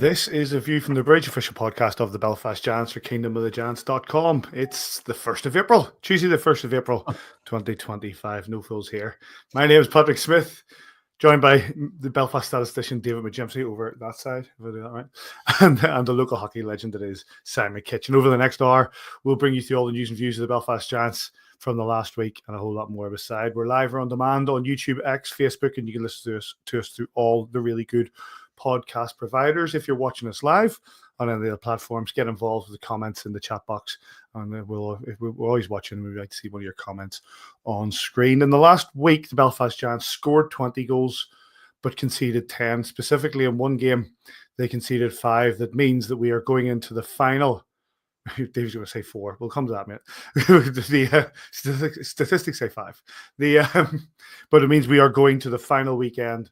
This is a View from the Bridge, official podcast of the Belfast Giants for kingdomofthegiants.com. It's the 1st of April, Tuesday the 1st of April, 2025. No fools here. My name is Patrick Smith, joined by the Belfast statistician David McGimpsey over that side, if I do that right, and the local hockey legend that is Simon Kitchen. Over the next hour, we'll bring you through all the news and views of the Belfast Giants from the last week and a whole lot more beside. We're live or on demand on YouTube, X, Facebook, and you can listen to us through all the really good podcast providers. If you're watching us live on any of the platforms, get involved with the comments in the chat box, and we're always watching. We'd like to see one of your comments on screen. In the last week, the Belfast Giants scored 20 goals but conceded 10. Specifically in one game, they conceded 5. That means that we are going into the final. Dave's going to say 4. We'll come to that in a minute. The statistics say 5. But it means we are going to the final weekend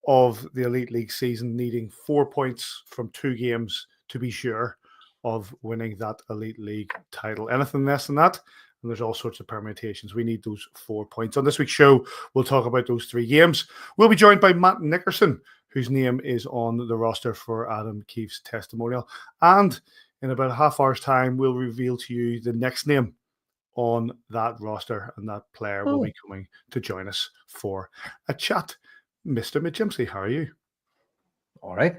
of the Elite League season, needing 4 points from 2 games to be sure of winning that Elite League title. Anything less than that, and there's all sorts of permutations. We need those 4 points. On this week's show, we'll talk about those 3 games. We'll be joined by Matt Nickerson, whose name is on the roster for Adam Keefe's testimonial. And in about a half hour's time, we'll reveal to you the next name on that roster, and that player will be coming to join us for a chat. Mr. McGimpsey, how are you? All right.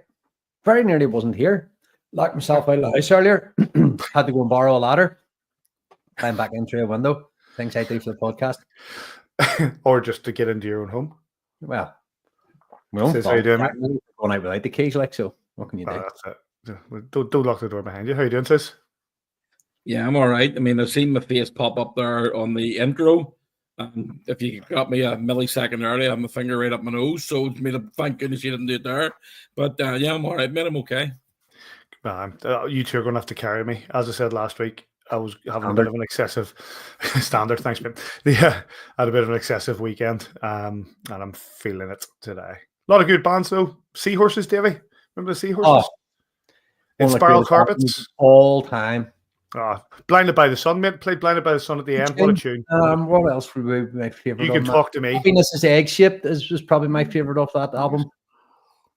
Very nearly wasn't here. Locked myself out of the house earlier. Had to go and borrow a ladder. Climb back in through a window. Things I do for the podcast. Or just to get into your own home. Well, How you doing, mate? Going out without the keys, like, so what can you do? That's it. Don't lock the door behind you. How you doing, sis? Yeah, I'm all right. I mean, I've seen my face pop up there on the intro. If you got me a millisecond early, I have my finger right up my nose. So it's made thank goodness you didn't do it there. But yeah, I'm all right, man. I'm okay. You two are going to have to carry me. As I said last week, I was having a bit of an excessive standard. Thanks, man. Yeah, I had a bit of an excessive weekend, and I'm feeling it today. A lot of good bands, though. Seahorses, Davy. Remember the Seahorses? In Spiral Carpets. All time. Blinded by the Sun, mate. Played Blinded by the Sun at the end. What a tune. What else would be my favorite? You can talk to me. Happiness is Egg-Shaped is probably my favorite of that album.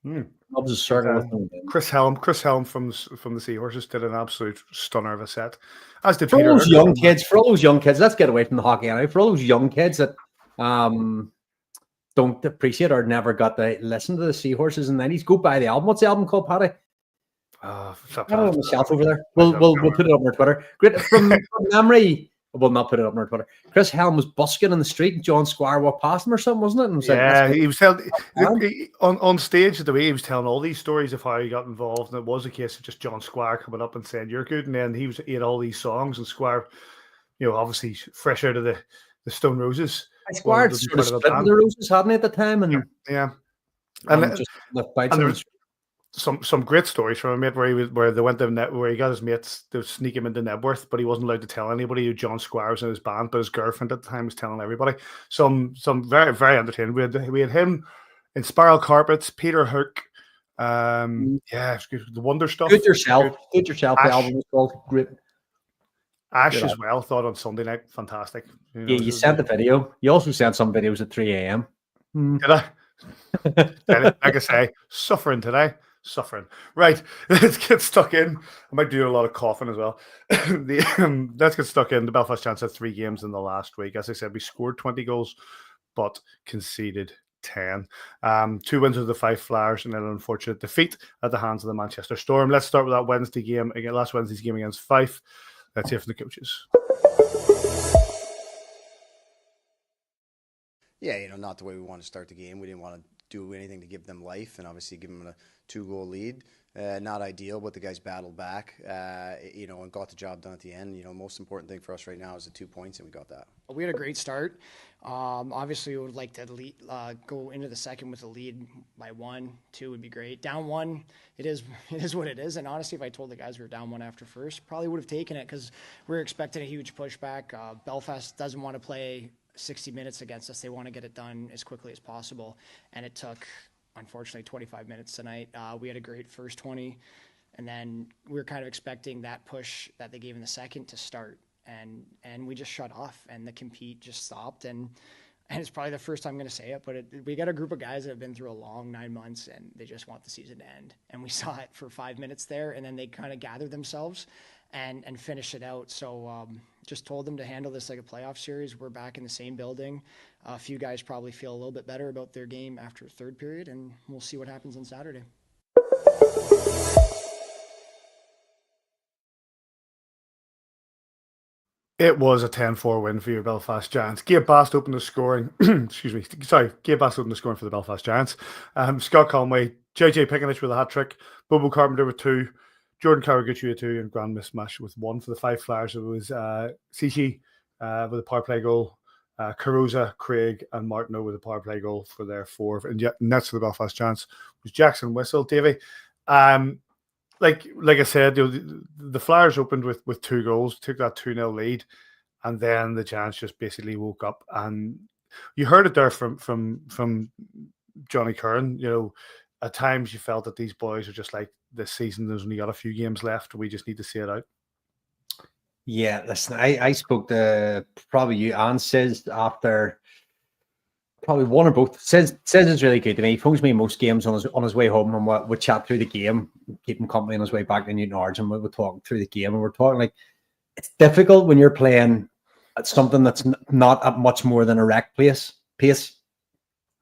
Loves a circle. Chris Helm from the Seahorses did an absolute stunner of a set. As did for Peter. All those young kids, let's get away from the hockey anyway. For all those young kids that don't appreciate or never got to listen to the Seahorses in the 90s, go buy the album. What's the album called, Paddy? Myself over there. We'll put it up on our Twitter. Great from memory. We'll not put it up on our Twitter. Chris Helm was busking in the street, and John Squire walked past him or something, wasn't it? And was he was telling on stage the way he was telling all these stories of how he got involved, and it was a case of just John Squire coming up and saying you're good, and then he had all these songs, and Squire, obviously fresh out of the Stone Roses. Squire had sort of split the Roses, hadn't he, at the time? And and just left by some great stories from a mate where they went to where he got his mates to sneak him into Nebworth, but he wasn't allowed to tell anybody who John Squire was in his band, but his girlfriend at the time was telling everybody. Some very, very entertaining. We had him in Spiral Carpets, Peter Hook, the Wonder Stuff. Good Yourself. The album was called. Great. Ash as well, thought on Sunday night, fantastic. You sent the video. You also sent some videos at 3 a.m. Did I? Like I say, suffering today. Suffering. Right, let's get stuck in. I might do a lot of coughing as well. Let's get stuck in. The Belfast Giants had 3 games in the last week. As I said, we scored 20 goals, but conceded 10. 2 wins of the Fife Flyers and an unfortunate defeat at the hands of the Manchester Storm. Let's start with that last Wednesday's game against Fife. Let's hear from the coaches. Yeah, not the way we want to start the game. We didn't want to do anything to give them life, and obviously give them a 2-goal lead. Not ideal, but the guys battled back, and got the job done at the end. Most important thing for us right now is the 2 points, and we got that. We had a great start. Obviously, we would like to go into the second with a lead by 1, 2 would be great. Down 1, it is what it is. And honestly, if I told the guys we were down 1 after first, probably would have taken it because we were expecting a huge pushback. Belfast doesn't want to play 60 minutes against us. They want to get it done as quickly as possible, and it took, unfortunately, 25 minutes tonight. We had a great first 20, and then we were kind of expecting that push that they gave in the second to start, and we just shut off, and the compete just stopped, and and it's probably the first time I'm going to say it, but we got a group of guys that have been through a long 9 months and they just want the season to end. And we saw it for 5 minutes there, and then they kind of gather themselves and finish it out. So just told them to handle this like a playoff series. We're back in the same building. A few guys probably feel a little bit better about their game after third period, and we'll see what happens on Saturday. It was a 10-4 win for your Belfast Giants. Gabe Bast opened the scoring. Excuse me. Sorry, Gabe Bast opened the scoring for the Belfast Giants. Scott Conway, JJ Pickenich with a hat-trick, Bobo Carpenter with 2, Jordan Karaguchi with 2, and Grand Mismatch with 1 for the Fife Flyers. It was Sichi with a power play goal, Caruza, Craig, and Martineau with a power play goal for their 4. And yet, nets for the Belfast Giants was Jackson Whistle. Davy, like I said, the Flyers opened with 2 goals, took that 2-0 lead, and then the Giants just basically woke up. And you heard it there from Johnny Curran. At times you felt that these boys are just like, this season there's only got a few games left. We just need to see it out. Yeah, listen, I spoke to probably you and Sis after. Probably one or both. Says it's really good to me. He phones me most games on his way home, and we chat through the game, keep him company on his way back to Newton Ards, and we're talking through the game, and we're talking like it's difficult when you're playing at something that's not at much more than a rec pace. And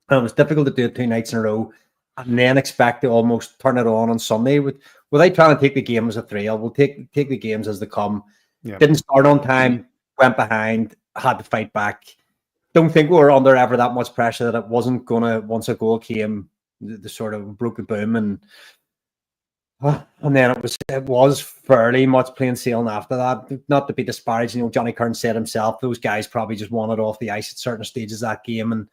it was difficult to do it 2 nights in a row, and then expect to almost turn it on Sunday without trying to take the game as a thrill. We'll take the games as they come. Yeah. Didn't start on time, went behind, had to fight back. Don't think we were under ever that much pressure that it wasn't gonna, once a goal came, the sort of broke the boom, and then it was fairly much plain sailing after that. Not to be disparaging, Johnny Curran said himself, those guys probably just wanted off the ice at certain stages of that game, and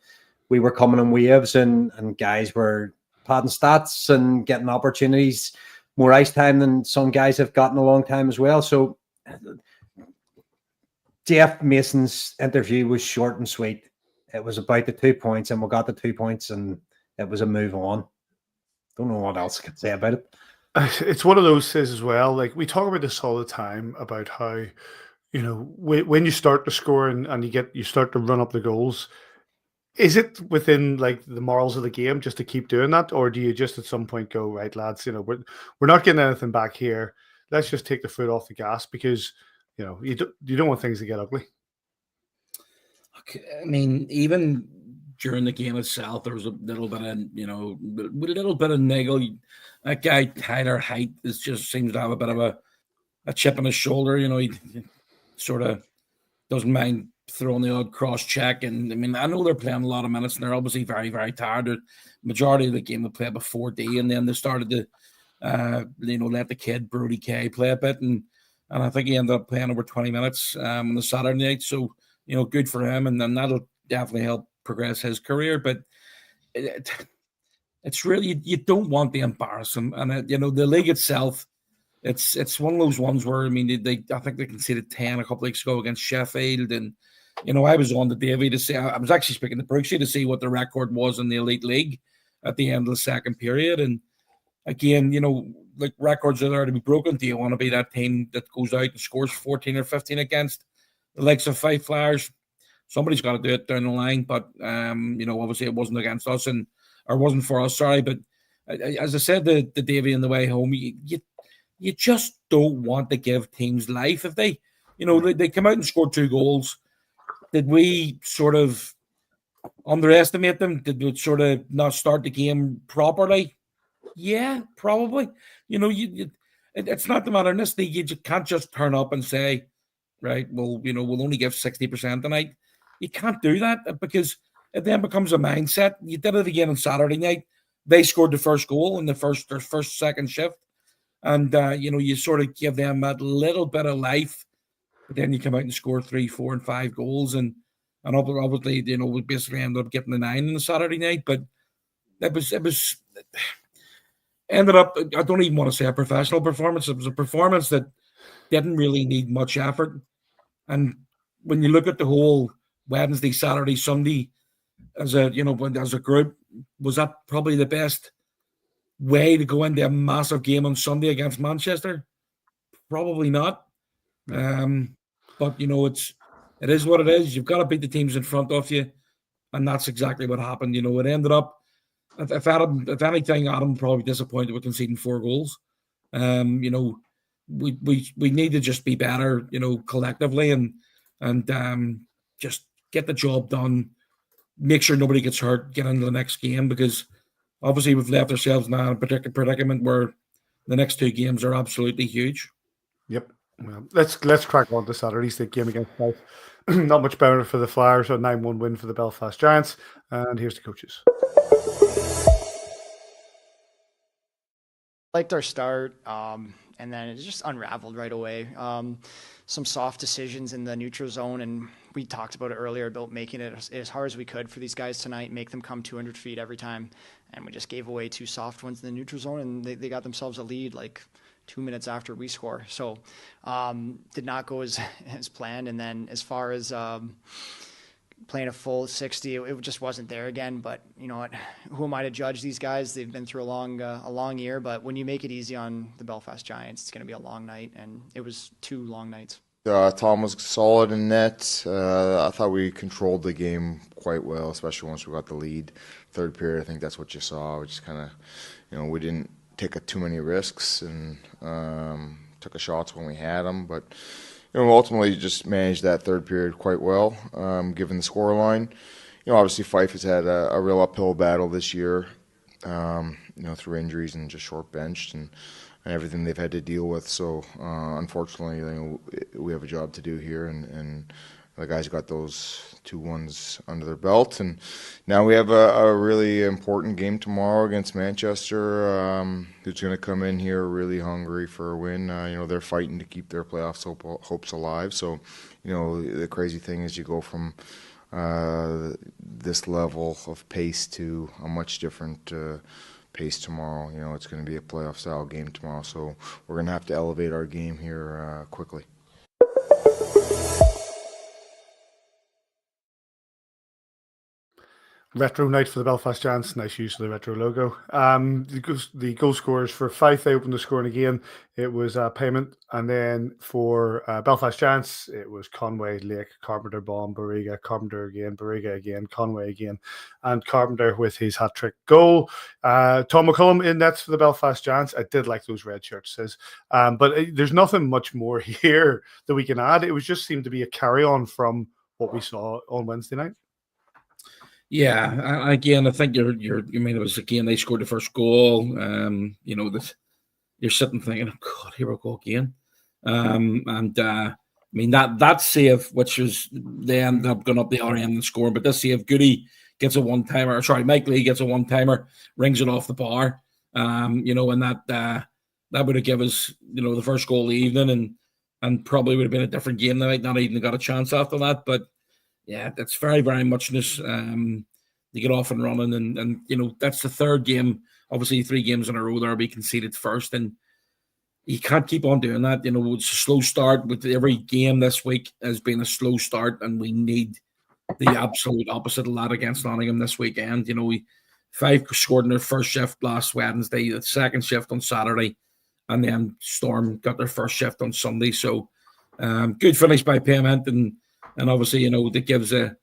we were coming in waves, and guys were padding stats and getting opportunities, more ice time than some guys have gotten a long time as well. So Jeff Mason's interview was short and sweet. It was about the 2 points, and we got the 2 points, and it was a move on. Don't know what else I could say about it. It's one of those things as well. Like, we talk about this all the time about how, when you start to score and you start to run up the goals, is it within like the morals of the game just to keep doing that, or do you just at some point go, right, lads, we're not getting anything back here. Let's just take the foot off the gas, because you don't want things to get ugly. Okay, I mean, even during the game itself, there was a little bit of niggle. That guy Tyler Height just seems to have a bit of a chip on his shoulder. He sort of doesn't mind throwing the odd cross check. And I mean, I know they're playing a lot of minutes, and they're obviously very, very tired. The majority of the game they played before D, and then they started to let the kid Brody Kay play a bit, and I think he ended up playing over 20 minutes on the Saturday night. So, good for him. And then that'll definitely help progress his career. But it's really, you don't want to embarrass him. And, the league itself, it's one of those ones where, I mean, I think they conceded 10 a couple of weeks ago against Sheffield. And, I was on to Davy to see, I was actually speaking to Brooksy to see what the record was in the Elite League at the end of the second period. And again, like, records are there to be broken. Do you want to be that team that goes out and scores 14 or 15 against the likes of Fife Flyers? Somebody's got to do it down the line. But, obviously it wasn't against us, or wasn't for us, sorry. But as I said to Davy on the way home, you just don't want to give teams life. If they come out and scored 2 goals, did we sort of underestimate them? Did we sort of not start the game properly? Yeah, probably. It's not the matter in this league. You can't just turn up and say, right, well, we'll only give 60% tonight. You can't do that, because it then becomes a mindset. You did it again on Saturday night. They scored the first goal in their second shift. And, you sort of give them that little bit of life. But then you come out and score 3, 4, and 5 goals. And obviously, we basically ended up getting the 9 on the Saturday night. But it was ended up, I don't even want to say a professional performance. It was a performance that didn't really need much effort. And when you look at the whole Wednesday, Saturday, Sunday, as a group, was that probably the best way to go into a massive game on Sunday against Manchester? Probably not. But it is what it is. You've got to beat the teams in front of you. and that's exactly what happened. You know, it ended up, if anything, Adam probably disappointed with conceding 4 goals. You know, we need to just be better, you know, collectively, and just get the job done. Make sure nobody gets hurt. Get into the next game, because obviously we've left ourselves now in a predicament where the next 2 games are absolutely huge. Yep. Well, let's crack on to Saturday's game against Fife. Not much better for the Flyers, a 9-1 win for the Belfast Giants. And here's the coaches. Liked our start, and then it just unraveled right away. Some soft decisions in the neutral zone, and we talked about it earlier about making it as hard as we could for these guys tonight, make them come 200 feet every time, and we just gave away 2 soft ones in the neutral zone, and they got themselves a lead like 2 minutes after we score. So did not go as planned. And then as far as playing a full 60, it just wasn't there again. But you know what? Who am I to judge these guys? They've been through a long year. But when you make it easy on the Belfast Giants, it's going to be a long night, and it was 2 long nights. Tom was solid in net. I thought we controlled the game quite well, especially once we got the lead. Third period, I think that's what you saw. We just kind of, you know, we didn't take too many risks and took a shots when we had them. But, you know, ultimately just managed that third period quite well, given the scoreline. You know, obviously Fife has had a real uphill battle this year, you know, through injuries and just short benched and everything they've had to deal with. So, unfortunately, you know, we have a job to do here, and the guys got those 2-1s under their belt. And now we have a really important game tomorrow against Manchester, who's going to come in here really hungry for a win. You know, they're fighting to keep their playoff hopes alive. So, you know, the crazy thing is you go from this level of pace to a much different pace tomorrow. You know, it's going to be a playoff style game tomorrow, so we're going to have to elevate our game here quickly. Retro night for the Belfast Giants. Nice use of the retro logo. The goal scorers for Fife, they opened the scoring again. It was Payment. And then for Belfast Giants, it was Conway, Lake, Carpenter, Baum, Barriga, Carpenter again, Conway again, and Carpenter with his hat-trick goal. Tom McCullum in nets for the Belfast Giants. I did like those red shirts, but there's nothing much more here that we can add. It was just seemed to be a carry-on from what we saw on Wednesday night. Yeah, again, I think you mean it was again they scored the first goal. You know that you're sitting thinking, oh God, here we go again. I mean that save, which was they ended up going up the other end and scoring, but this save, Goody gets a one-timer. Sorry, Mike Lee gets a one-timer, rings it off the bar. You know, and that would have given us, you know, the first goal of the evening, and probably would have been a different game tonight. Not even got a chance after that, but. Yeah, that's very, very much this. To get off and running, and you know that's the third game. Obviously, 3 games in a row there we conceded first, and you can't keep on doing that. You know, it's a slow start. With every game this week has been a slow start, and we need the absolute opposite of that against Nottingham this weekend. You know, Fife scored in their first shift last Wednesday, the second shift on Saturday, and then Storm got their first shift on Sunday. So, good finish by Payment, and obviously, you know, that gives the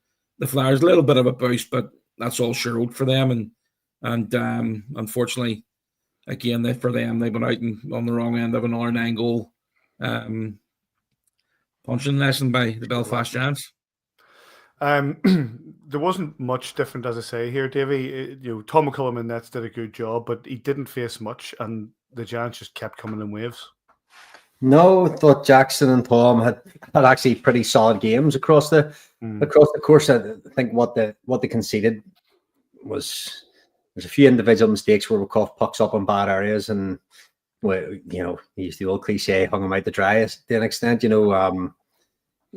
Flyers a little bit of a boost, but that's all sure road for them. And unfortunately, again, for them, they've been out on the wrong end of another 9-goal punching lesson by the Belfast Giants. There wasn't much different, as I say here, Davy. You know, Tom McCullum in nets did a good job, but he didn't face much, and the Giants just kept coming in waves. No, I thought Jackson and Tom had actually pretty solid games across the course. I think what they conceded was there's a few individual mistakes where we coughed pucks up in bad areas, and you know, he used the old cliche, hung him out to dry to an extent. You know,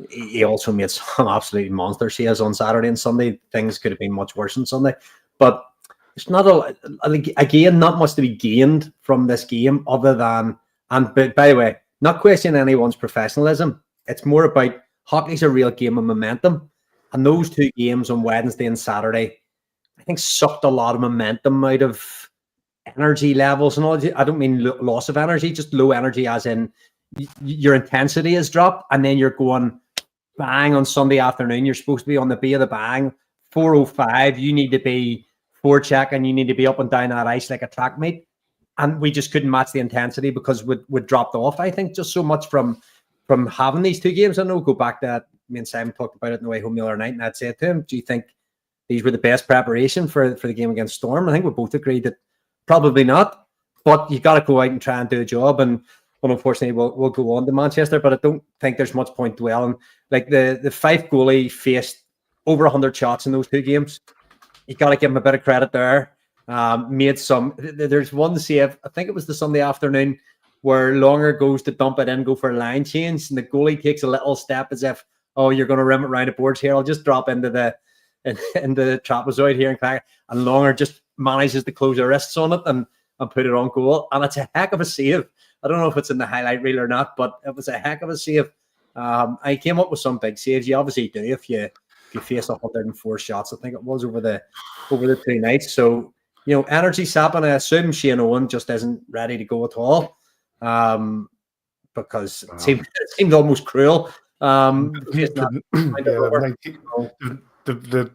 he also made some absolute monster saves on Saturday and Sunday. Things could have been much worse on Sunday, but it's not again not much to be gained from this game other than but by the way. Not questioning anyone's professionalism. It's more about hockey's a real game of momentum. And those 2 games on Wednesday and Saturday, I think sucked a lot of momentum out of energy levels and all. I don't mean loss of energy, just low energy as in your intensity has dropped, and then you're going bang on Sunday afternoon. You're supposed to be on the bay of the bang, 4:05, you need to be forechecking, you need to be up and down that ice like a track meet. And we just couldn't match the intensity because we'd dropped off, I think, just so much from having these two games. I know, go back to that, me and Simon talked about it on the way home the other night, and I'd said to him, do you think these were the best preparation for the game against Storm? I think we both agreed that probably not, but you got to go out and try and do a job. And unfortunately, we'll go on to Manchester, but I don't think there's much point dwelling. Like the Fife goalie faced over 100 shots in those two games. You got to give him a bit of credit there. Made some. There's one save, I think it was the Sunday afternoon, where Longer goes to dump it in, go for a line change, and the goalie takes a little step as if, oh, you're going to rim it around the boards here. I'll just drop into the trapezoid here and crack it. And Longer just manages to close her wrists on it and put it on goal. And it's a heck of a save. I don't know if it's in the highlight reel or not, but it was a heck of a save. I came up with some big saves. You obviously do if you face 104 shots, I think it was over the 2 nights. So, energy sapping. I assume Shane Owen just isn't ready to go at all, because it seemed almost cruel. The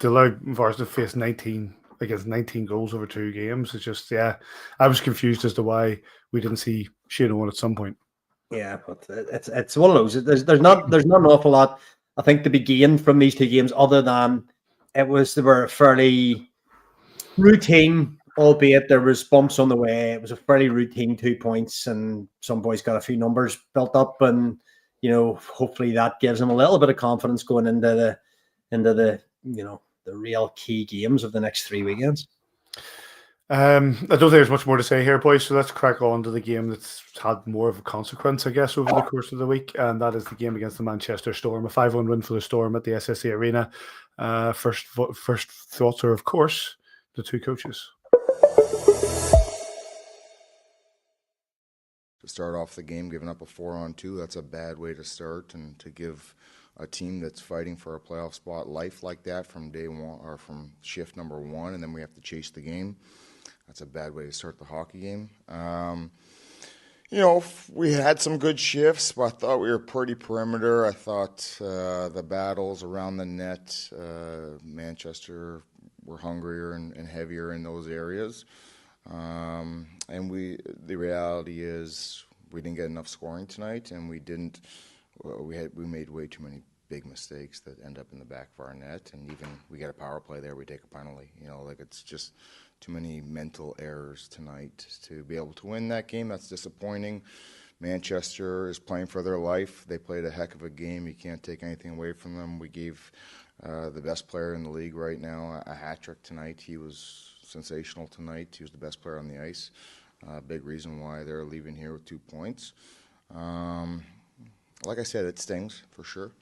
Loud Varsity faced 19 against 19 goals over 2 games. It's just, I was confused as to why we didn't see Shane Owen at some point. Yeah, but it's one of those. There's not an awful lot, I think, to be gained from these 2 games, other than they were fairly routine, albeit there was bumps on the way. It was a fairly routine 2 points, and some boys got a few numbers built up, and hopefully that gives them a little bit of confidence going into the real key games of the next 3 weekends. I don't think there's much more to say here, boys. So let's crack on to the game that's had more of a consequence, I guess, over the course of the week, and that is the game against the Manchester Storm. A 5-1 win for the Storm at the SSE Arena. First thoughts are, of course, the 2 coaches. To start off the game, giving up a 4-on-2, that's a bad way to start, and to give a team that's fighting for a playoff spot life like that from day one or from shift number 1, and then we have to chase the game. That's a bad way to start the hockey game. We had some good shifts, but I thought we were pretty perimeter. I thought the battles around the net, Manchester were hungrier and heavier in those areas. And the reality is we didn't get enough scoring tonight, and we made way too many big mistakes that end up in the back of our net. And even we get a power play there, we take a penalty. It's just too many mental errors tonight to be able to win that game. That's disappointing. Manchester is playing for their life. They played a heck of a game. You can't take anything away from them. We gave the best player in the league right now a hat trick tonight. He was sensational tonight. He was the best player on the ice. Big reason why they're leaving here with 2 points. Like I said, it stings for sure.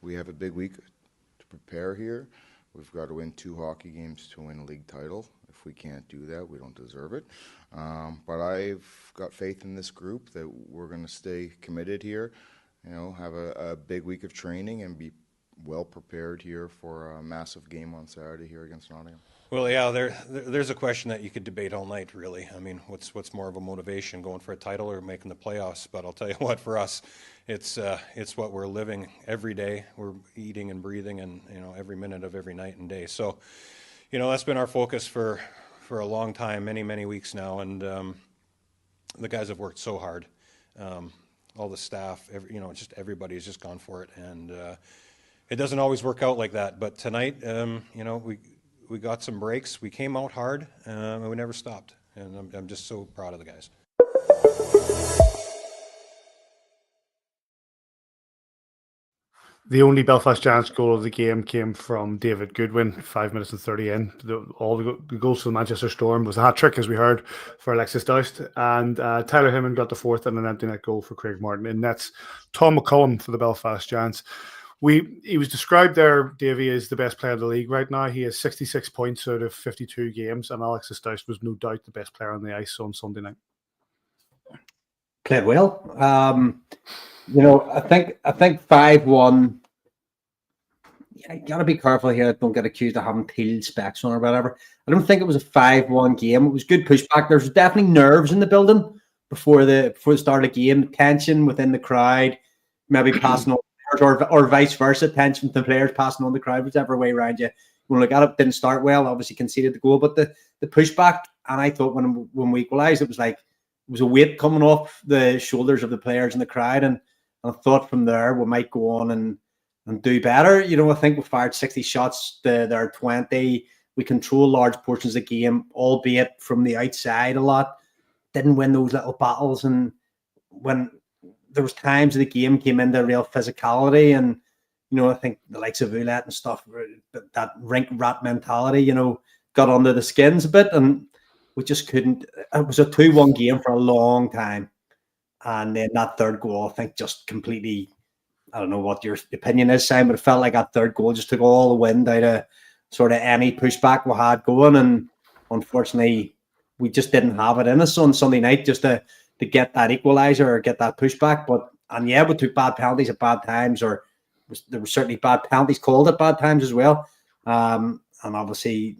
We have a big week to prepare here. We've got to win 2 hockey games to win a league title. If we can't do that, we don't deserve it. But I've got faith in this group that we're going to stay committed here, have a big week of training and be well prepared here for a massive game on Saturday here against Nottingham. Well, yeah, there's a question that you could debate all night, really. I mean, what's more of a motivation, going for a title or making the playoffs? But I'll tell you what, for us, it's what we're living every day. We're eating and breathing, and every minute of every night and day. So, that's been our focus for a long time, many weeks now, and the guys have worked so hard. All the staff, just everybody has just gone for it, and it doesn't always work out like that. But tonight, we got some breaks. We came out hard, and we never stopped. And I'm just so proud of the guys. The only Belfast Giants goal of the game came from David Goodwin, 5 minutes and 30 in. All the goals for the Manchester Storm was a hat-trick, as we heard, for Alexis Doust. And Tyler Hinman got the 4th and an empty net goal for Craig Martin. And that's Tom McCullum for the Belfast Giants. He was described there, Davy, as the best player in the league right now. He has 66 points out of 52 games, and Alexis Doust was no doubt the best player on the ice on Sunday night. Played well. I think 5-1. I gotta be careful here. Don't get accused of having peeled specs on or whatever. I don't think it was a 5-1 game. It was good pushback. There's definitely nerves in the building before the start of the game. Tension within the crowd, maybe passing on or vice versa, tension from the players passing on the crowd, whichever way around you want to look at it. Didn't start well, obviously conceded the goal, but the pushback, and I thought when we equalised, it was a weight coming off the shoulders of the players in the crowd, and I thought from there we might go on and do better. I think we fired 60 shots, there 20. We controlled large portions of the game, albeit from the outside a lot. Didn't win those little battles, and when there was times the game came into real physicality, and I think the likes of Ouellette and stuff, that rink rat mentality, got under the skins a bit, and we just couldn't. It was a 2-1 game for a long time, and then that third goal, I think, just completely. I don't know what your opinion is, Simon, but it felt like that third goal just took all the wind out of sort of any pushback we had going, and unfortunately, we just didn't have it in us on Sunday night just to get that equaliser or get that pushback. We took bad penalties at bad times, or there were certainly bad penalties called at bad times as well. And obviously,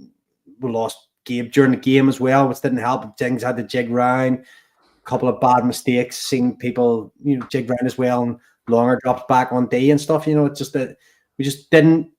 we lost Gabe during the game as well, which didn't help. Things had to jig round, a couple of bad mistakes, seeing people jig round as well, and longer drops back on D and stuff. It's just that we just didn't.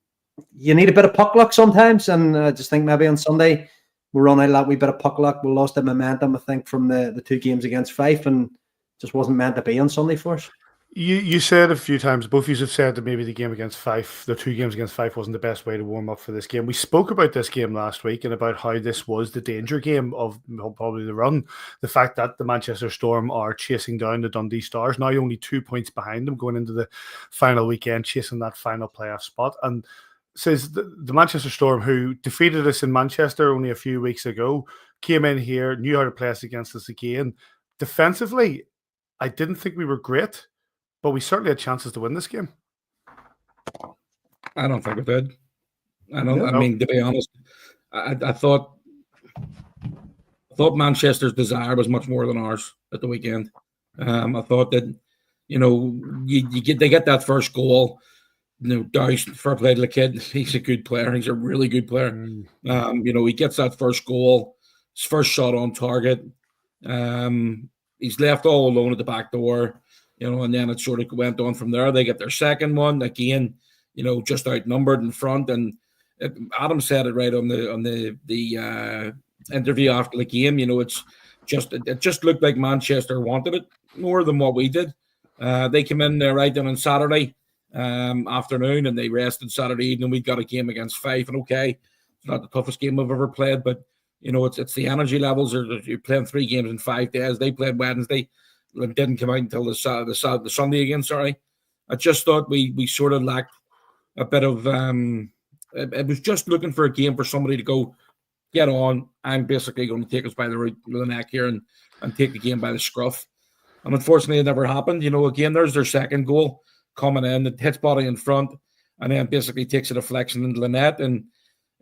You need a bit of puck luck sometimes, and I just think maybe on Sunday we run out of that wee bit of puck luck. We lost the momentum, I think, from the 2 games against Fife, and just wasn't meant to be on Sunday for us. You said a few times, both of you have said that maybe the 2 games against Fife wasn't the best way to warm up for this game. We spoke about this game last week and about how this was the danger game of probably the run. The fact that the Manchester Storm are chasing down the Dundee Stars, now only 2 points behind them going into the final weekend, chasing that final playoff spot. And says the Manchester Storm, who defeated us in Manchester only a few weeks ago, came in here, knew how to play us against us again. Defensively, I didn't think we were great, but we certainly had chances to win this game. I don't think we did. I mean, to be honest, I thought Manchester's desire was much more than ours at the weekend. I thought that, they get that first goal. Douse, fair play to the kid. He's a good player. He's a really good player. He gets that first goal, his first shot on target. He's left all alone at the back door, and then it sort of went on from there. They get their second one again, just outnumbered in front. And Adam said it right on the interview after the game. It just looked like Manchester wanted it more than what we did. They came in there right on Saturday afternoon, and they rested Saturday evening. We got a game against Fife, and okay, it's not the toughest game I've ever played, but it's the energy levels. You're playing 3 games in 5 days. They played Wednesday and didn't come out until the Sunday again. Sorry, I just thought we sort of lacked a bit of. It was just looking for a game for somebody to go get on. I'm basically going to take us by the neck here and take the game by the scruff. And unfortunately, it never happened. Again, there's their second goal coming in. It hits body in front, and then basically takes a deflection into the net. And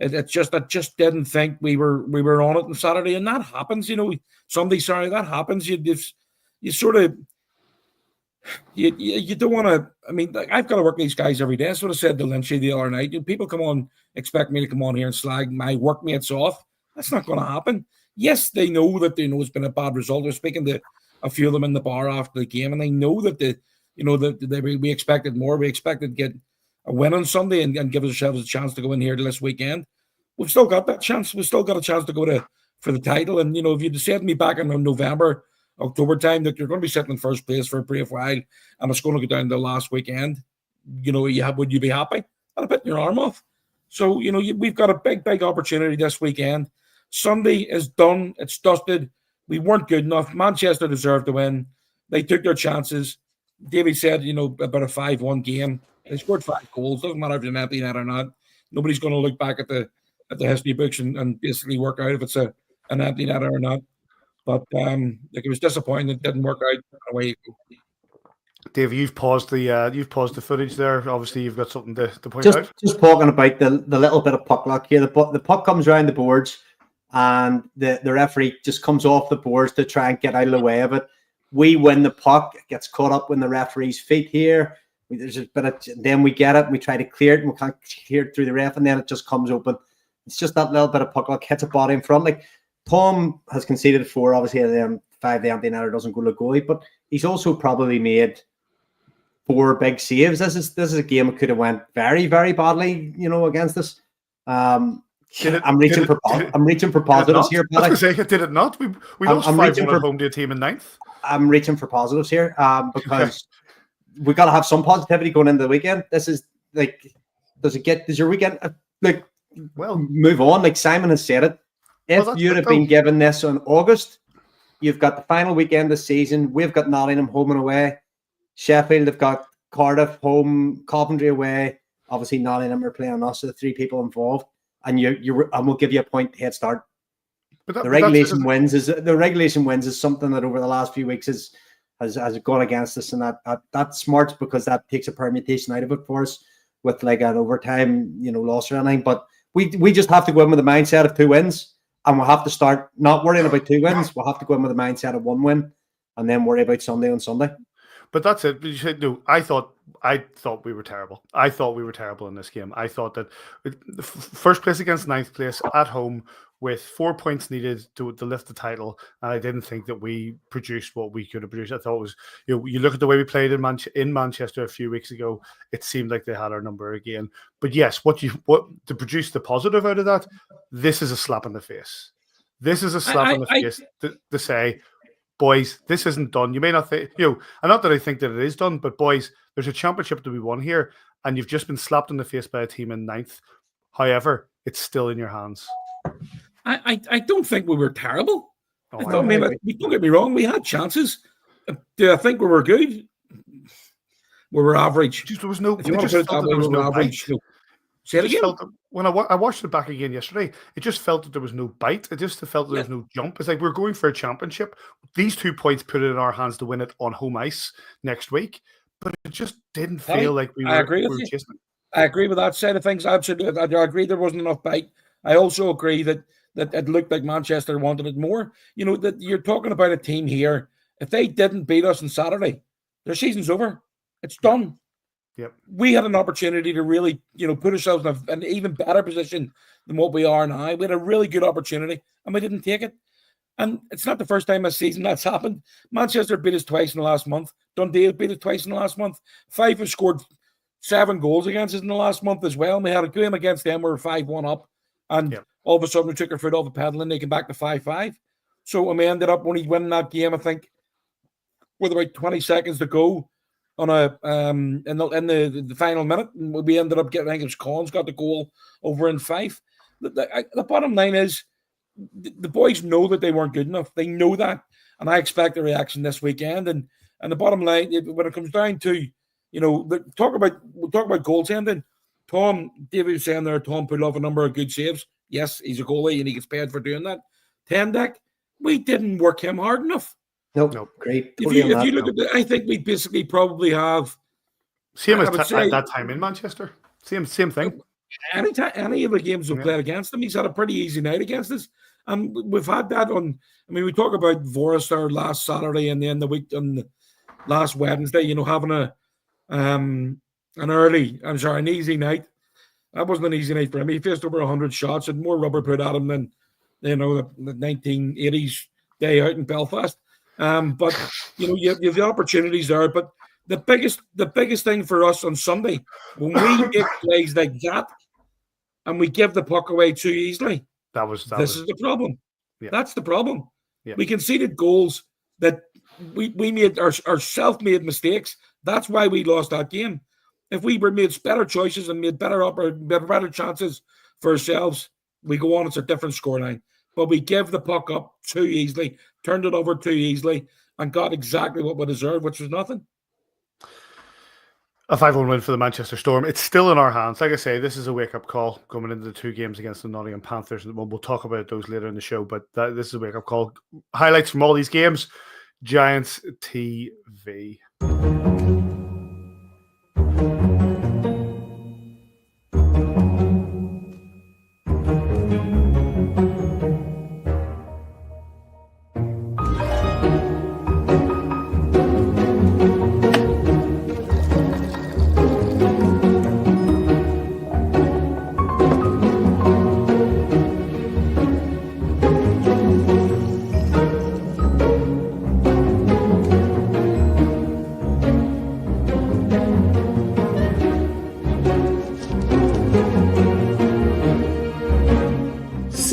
I just didn't think we were on it on Saturday, and that happens. Sunday, sorry, that happens. You sort of you don't want to. I mean, I've got to work with these guys every day. That's what I said to Lynchy the other night. People come on, expect me to come on here and slag my workmates off. That's not going to happen. Yes, they know that it's been a bad result. They're speaking to a few of them in the bar after the game, and they know that we expected more. We expected to get a win on Sunday and give ourselves a chance to go in here this weekend. We've still got that chance. We've still got a chance to go for the title. And if you'd said to me back in November, October time that you're going to be sitting in first place for a brief while and it's going to go down to the last weekend, would you be happy? I'd have bitten your arm off. So we've got a big opportunity this weekend. Sunday is done. It's dusted. We weren't good enough. Manchester deserved to win. They took their chances. Davy said, about a 5-1 game. They scored 5 goals. Doesn't matter if you're an empty net or not. Nobody's going to look back at the history books and basically work out if it's an empty net or not. But it was disappointing. It didn't work out away. Dave, you've paused the footage there. Obviously, you've got something to point out. Just talking about the little bit of puck luck here. The puck comes around the boards, and the referee just comes off the boards to try and get out of the way of it. We win the puck. It gets caught up in the referee's feet here. Then we get it. And we try to clear it, and we can't clear it through the ref, and then it just comes open. It's just that little bit of puck luck hits a body in front. Like Tom has conceded 4. Obviously, 5 the empty netter doesn't go to goalie, but he's also probably made 4 big saves. This is a game that could have went very, very badly, against us. I'm reaching for positives here. I was going to say, did it not? We lost 5-1 at home to a team in 9th. I'm reaching for positives here because we got to have some positivity going into the weekend. This is like, does your weekend move on? Like Simon has said it. If you'd have been given this in August, you've got the final weekend this season. We've got Nottingham home and away. Sheffield have got Cardiff home, Coventry away. Obviously, Nottingham are playing us, so the 3 people involved, and we'll give you a point head start. The regulation wins is something that over the last few weeks has gone against us, and that's smart because that takes a permutation out of it for us with like an overtime, loss or anything. But we just have to go in with the mindset of 2 wins, and we'll have to start not worrying about 2 wins. We'll have to go in with the mindset of 1 win, and then worry about Sunday on Sunday. But that's it. No, I thought we were terrible. I thought we were terrible in this game. I thought that first place against 9th place at home with 4 points needed to lift the title, and I didn't think that we produced what we could have produced. I thought it was, you look at the way we played in Manchester a few weeks ago, it seemed like they had our number again. But yes, what to produce the positive out of that, this is a slap in the face. This is a slap in the face to say, boys, this isn't done. You may not think, and not that I think that it is done, but boys, there's a championship to be won here, and you've just been slapped in the face by a team in 9th. However, it's still in your hands. I don't think we were terrible. Don't get me wrong, we had chances. Do I think we were good? We were average. There was no. If you want to put it that way, we were average. Say it again. When I watched it back again yesterday, it just felt that there was no bite. It just felt that there was no jump. It's like we're going for a championship. These 2 points put it in our hands to win it on home ice next week, but it just didn't feel like we were. I agree with you. I agree with that side of things. Absolutely, I agree there wasn't enough bite. I also agree that it looked like Manchester wanted it more. That you're talking about a team here. If they didn't beat us on Saturday, their season's over. It's done. Yep. We had an opportunity to really, put ourselves in an even better position than what we are now. We had a really good opportunity, and we didn't take it. And it's not the first time this season that's happened. Manchester beat us twice in the last month. Dundee beat us twice in the last month. Fife have scored 7 goals against us in the last month as well. And we had a game against them. We were 5-1 up. And all of a sudden, we took our foot off the pedal and they came back to 5-5. So we ended up only winning that game, I think, with about 20 seconds to go on in the final minute. We ended up getting, I think it was Collins got the goal over in Fife. The bottom line is the boys know that they weren't good enough. They know that. And I expect a reaction this weekend. And the bottom line, when it comes down to, we'll talk about goaltending. Davy was saying there, Tom pulled off a number of good saves. Yes, he's a goalie and he gets paid for doing that. Tendek, we didn't work him hard enough. Nope. Great. If you look at it, I think we basically probably have same at that time in Manchester. Same thing. Any of the games we've played against him, he's had a pretty easy night against us. And we've had that on. I mean, we talk about Forrester last Saturday and then the week on last Wednesday. Having an easy night. That wasn't an easy night for him. He faced over 100 shots and more rubber put at him than the 1980s day out in Belfast. But you have the opportunities there. But the biggest thing for us on Sunday, when we make plays like that and we give the puck away too easily, this is the problem. Yeah. That's the problem. Yeah. We conceded goals that we made our self-made mistakes. That's why we lost that game. If we made better choices and made better chances for ourselves, we go on. It's a different scoreline. But we give the puck up too easily, turned it over too easily, and got exactly what we deserved, which was nothing. A 5-1 win for the Manchester Storm. It's still in our hands. Like I say, this is a wake-up call coming into the 2 games against the Nottingham Panthers. We'll talk about those later in the show, but this is a wake-up call. Highlights from all these games. Giants TV.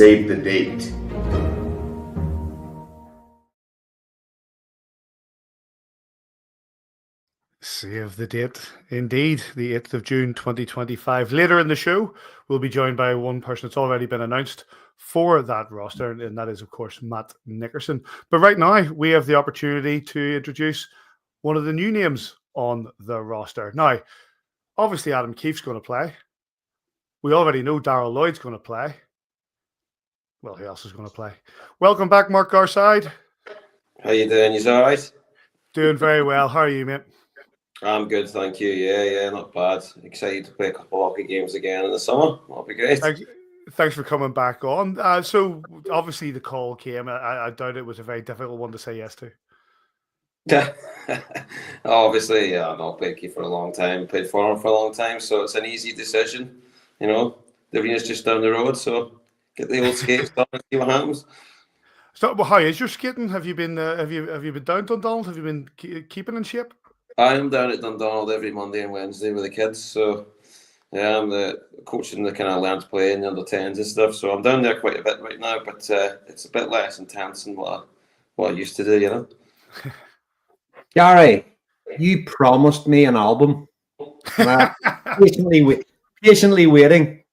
save the date. Save the date. Indeed, the 8th of June 2025. Later in the show, we'll be joined by one person that's already been announced for that roster, and that is, of course, Matt Nickerson. But right now, we have the opportunity to introduce one of the new names on the roster. Now, obviously, Adam Keefe's going to play. We already know Darrell Lloyd's going to play. Well, who else is going to play? Welcome back, Mark Garside. How you doing? You all right? Doing very well. How are you, mate? I'm good, thank you. Yeah, not bad. Excited to play a couple of hockey games again in the summer. That'll be great. Thanks for coming back on. So, obviously, the call came. I doubt it was a very difficult one to say yes to. Obviously, yeah, I've played Keefe for a long time, played for him for a long time, so it's an easy decision. You know, the arena's just down the road, so get the old skates done and see what happens. So, well, how is your skating? Have you been have you been down to Dundonald? Have you been keeping in shape? I'm down at Dundonald every Monday and Wednesday with the kids, so yeah, I'm the coaching the kind of learn to play in the under 10s and stuff. So I'm down there quite a bit right now, but it's a bit less intense than what I used to do, you know. Gary, you promised me an album. And I'm patiently waiting.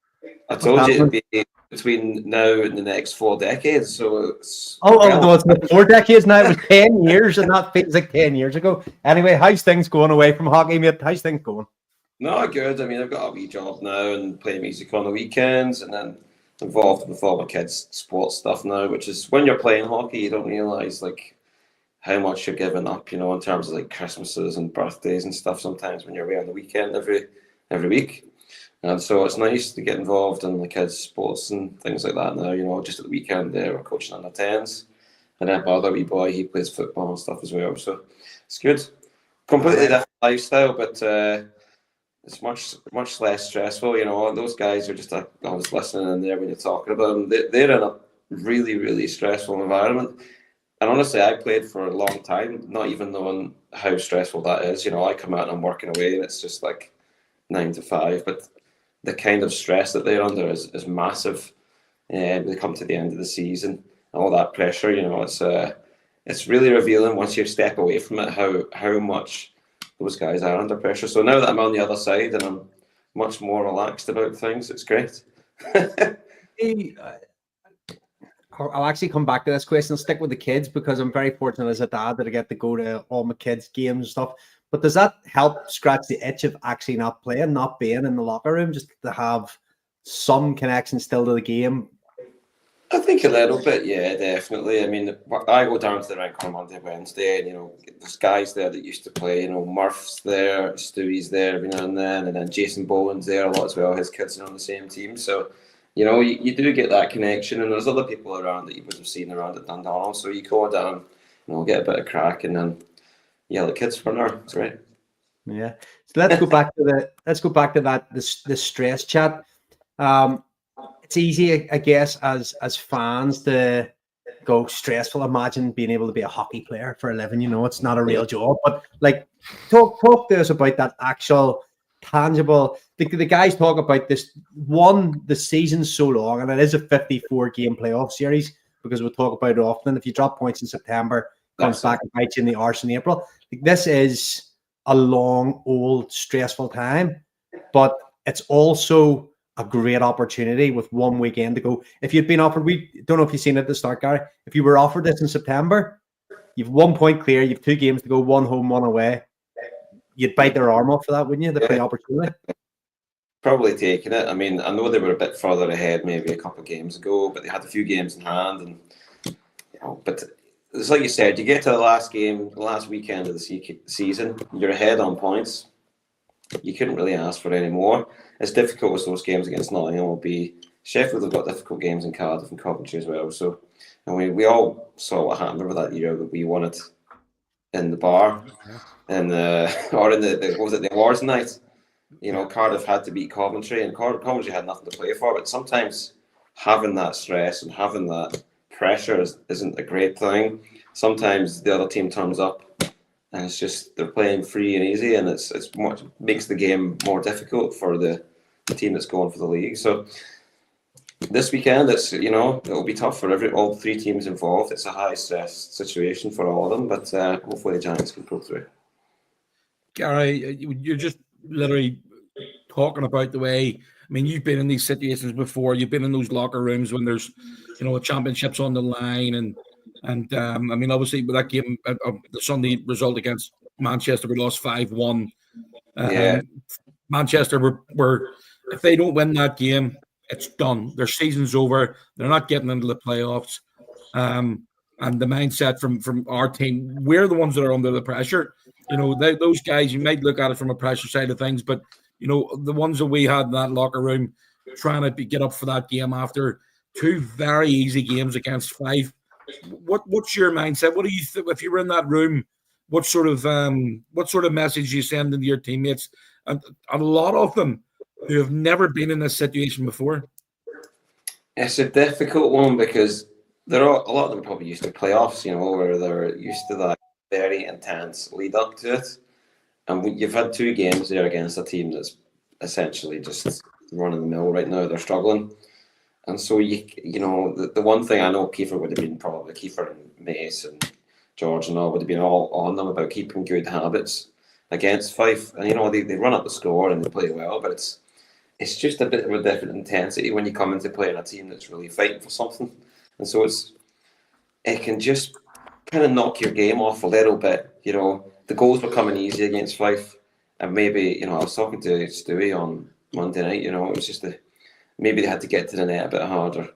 I told you it'd be between now and the next 4 decades. So it's no, it's not 4 decades now. It was 10 years, and that feels like 10 years ago. Anyway, how's things going away from hockey, mate? How's things going? No, good. I mean, I've got a wee job now and play music on the weekends, and then involved with all my kids' sports stuff now. Which is when you're playing hockey, you don't realise like how much you're giving up, you know, in terms of like Christmases and birthdays and stuff. Sometimes when you're away on the weekend every week. And so it's nice to get involved in the kids' sports and things like that now, you know, just at the weekend there, we're coaching under 10s. And then my other wee boy, he plays football and stuff as well. So it's good. Completely different lifestyle, but it's much less stressful. You know, those guys are just, I was listening in there when you're talking about them. They're in a really, really stressful environment. And honestly, I played for a long time, not even knowing how stressful that is. You know, I come out and I'm working away and it's just like 9 to 5, but the kind of stress that they're under is massive. And they come to the end of the season and all that pressure, you know, it's really revealing once you step away from it how much those guys are under pressure. So now that I'm on the other side and I'm much more relaxed about things, it's great. I'll actually come back to this question. I'll stick with the kids because I'm very fortunate as a dad that I get to go to all my kids' games and stuff. But does that help scratch the itch of actually not playing, not being in the locker room, just to have some connection still to the game? I think a little bit, yeah, definitely. I mean, I go down to the rink on Monday, Wednesday, and, you know, there's guys there that used to play, you know, Murph's there, Stewie's there every now and then Jason Bowen's there a lot as well. His kids are on the same team. So, you know, you do get that connection, and there's other people around that you would have seen around at Dundonald. So you go down, you know, get a bit of crack, and then the kids for an hour. It's great. Yeah. So let's go back to the stress chat. It's easy, I guess, as fans to go stressful. Imagine being able to be a hockey player for a living. You know, it's not a real job. But like, talk to us about that actual tangible. The guys talk about this. One, the season's so long, and it is a 54-game playoff series because we'll talk about it often. If you drop points in September, comes back and bites you in the arse in April. Like, this is a long, old, stressful time, but it's also a great opportunity with 1 weekend to go. If you'd been offered, we don't know if you've seen it at the start, Gary. If you were offered this in September, you've 1 point clear, you've 2 games to go, 1 home, 1 away. You'd bite their arm off for that, wouldn't you? The opportunity. Probably taking it. I mean, I know they were a bit further ahead maybe a couple of games ago, but they had a few games in hand, and you know, but it's like you said, you get to the last game, the last weekend of the season, you're ahead on points. You couldn't really ask for any more. As difficult as those games against Nottingham will be, Sheffield have got difficult games in Cardiff and Coventry as well. So, and we all saw what happened over that year that we won it in the bar, and or in the what was it, the awards night. You know, Cardiff had to beat Coventry, and Coventry had nothing to play for. But sometimes having that stress and having that pressure isn't a great thing. Sometimes the other team turns up and it's just they're playing free and easy, and it's makes the game more difficult for the team that's going for the league. So this weekend, it'll be tough for all 3 teams involved. It's a high stress situation for all of them, but hopefully the Giants can pull through. Gary, you're just literally talking about the way. I mean, you've been in these situations before. You've been in those locker rooms when there's, a championship's on the line, and I mean, obviously with that game, the Sunday result against Manchester, we lost 5-1. Yeah. Manchester were if they don't win that game, it's done. Their season's over. They're not getting into the playoffs. And the mindset from our team, we're the ones that are under the pressure. Those guys, you might look at it from a pressure side of things, but the ones that we had in that locker room trying to get up for that game after 2 very easy games against Fife. What's your mindset? What do you if you were in that room? What sort of message you send into your teammates? And a lot of them who have never been in this situation before. It's a difficult one because a lot of them probably used to playoffs, where they're used to that very intense lead up to it. And you've had 2 games there against a team that's essentially just running the mill right now. They're struggling. And so, the one thing I know Keefe would have been probably, Keefe and Mace and George and all would have been all on them about keeping good habits against Fife. And, they run up the score and they play well, but it's just a bit of a different intensity when you come into playing a team that's really fighting for something. And so it can just kind of knock your game off a little bit. The goals were coming easy against Fife. And maybe, I was talking to Stewie on Monday night, it was just maybe they had to get to the net a bit harder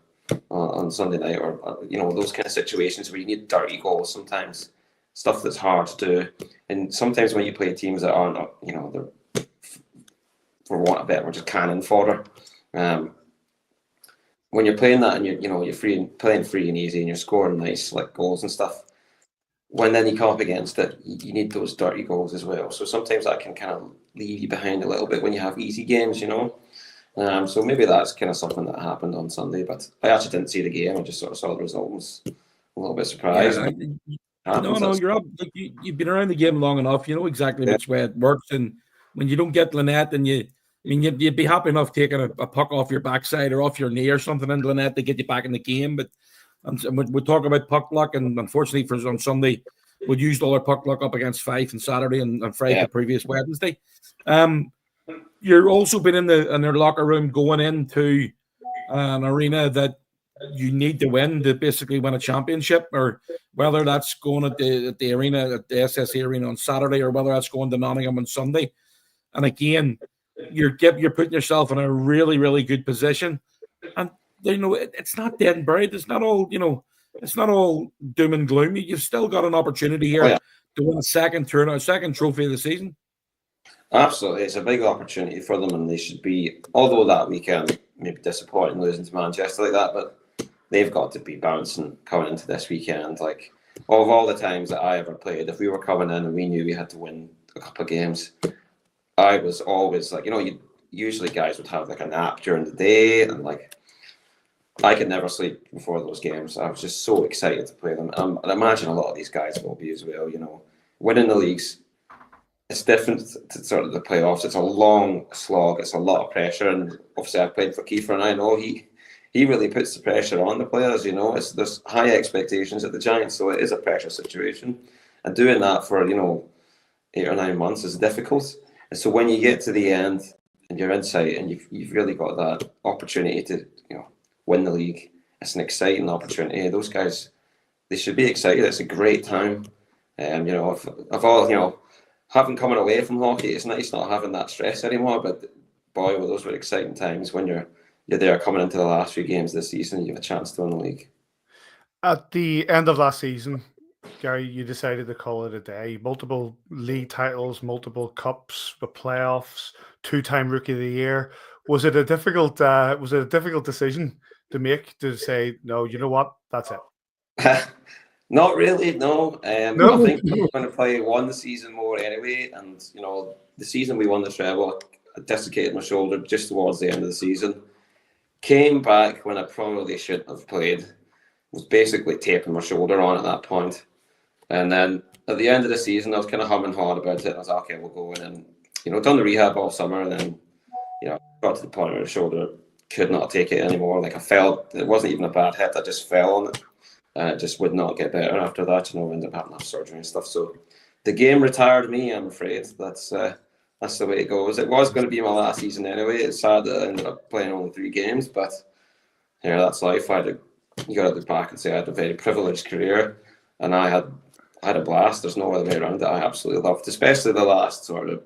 on Sunday night, or those kind of situations where you need dirty goals sometimes, stuff that's hard to do. And sometimes when you play teams that aren't, they're, for want of a better word, just cannon fodder. When you're playing that and you're playing free and easy and you're scoring nice goals and stuff, when then you come up against it, you need those dirty goals as well. So sometimes that can kind of leave you behind a little bit when you have easy games, So maybe that's kind of something that happened on Sunday, but I actually didn't see the game. I just sort of saw the result and was a little bit surprised. No, you're up. You've been around the game long enough. You know exactly which way it works. And when you don't get Lynette, and you'd be happy enough taking a puck off your backside or off your knee or something into Lynette to get you back in the game. But we talk about puck luck, and unfortunately on Sunday, we used all our puck luck up against Fife on Saturday and Friday the previous Wednesday. You're also been in their locker room going into an arena that you need to win to basically win a championship, or whether that's going at the arena, at the SSE arena on Saturday, or whether that's going to Nottingham on Sunday. And again, you're putting yourself in a really, really good position. And it's not dead and buried. It's not all it's not all doom and gloom. You've still got an opportunity here to win a second trophy of the season. Absolutely, it's a big opportunity for them, and they should be. Although that weekend maybe disappointing losing to Manchester like that, but they've got to be bouncing coming into this weekend. Of all the times that I ever played, if we were coming in and we knew we had to win a couple of games, I was always usually guys would have a nap during the day, and I could never sleep before those games. I was just so excited to play them. And I imagine a lot of these guys will be as well. Winning the leagues, it's different to sort of the playoffs. It's a long slog. It's a lot of pressure. And obviously I played for Keefe, and I know he really puts the pressure on the players, There's high expectations at the Giants, so it is a pressure situation. And doing that for, 8 or 9 months is difficult. And so when you get to the end and you're inside and you've really got that opportunity to, win the league, it's an exciting opportunity. Those guys, they should be excited. It's a great time. Of all, having coming away from hockey, it's nice not having that stress anymore. But boy, those were exciting times when you're there coming into the last few games this season. You have a chance to win the league. At the end of last season, Gary, you decided to call it a day. Multiple league titles, multiple cups, the playoffs, 2-time Rookie of the Year. Was it a difficult decision to make, to say, no, you know what, that's it? Not really, no. No? I think we're going to play one season more anyway. And, the season we won the treble, I dislocated my shoulder just towards the end of the season. Came back when I probably shouldn't have played. Was basically taping my shoulder on at that point. And then at the end of the season, I was kind of humming hard about it. I was like, okay, we'll go in and, done the rehab all summer. And then, got to the point where the shoulder could not take it anymore. Like I felt it wasn't even a bad hit. I just fell on it, and it just would not get better after that. I ended up having to have surgery and stuff. So the game retired me. I'm afraid that's the way it goes. It was going to be my last season anyway. It's sad that I ended up playing only 3 games, but that's life. You got to look back and say I had a very privileged career, and I had a blast. There's no other way around it. I absolutely loved it, especially the last sort of,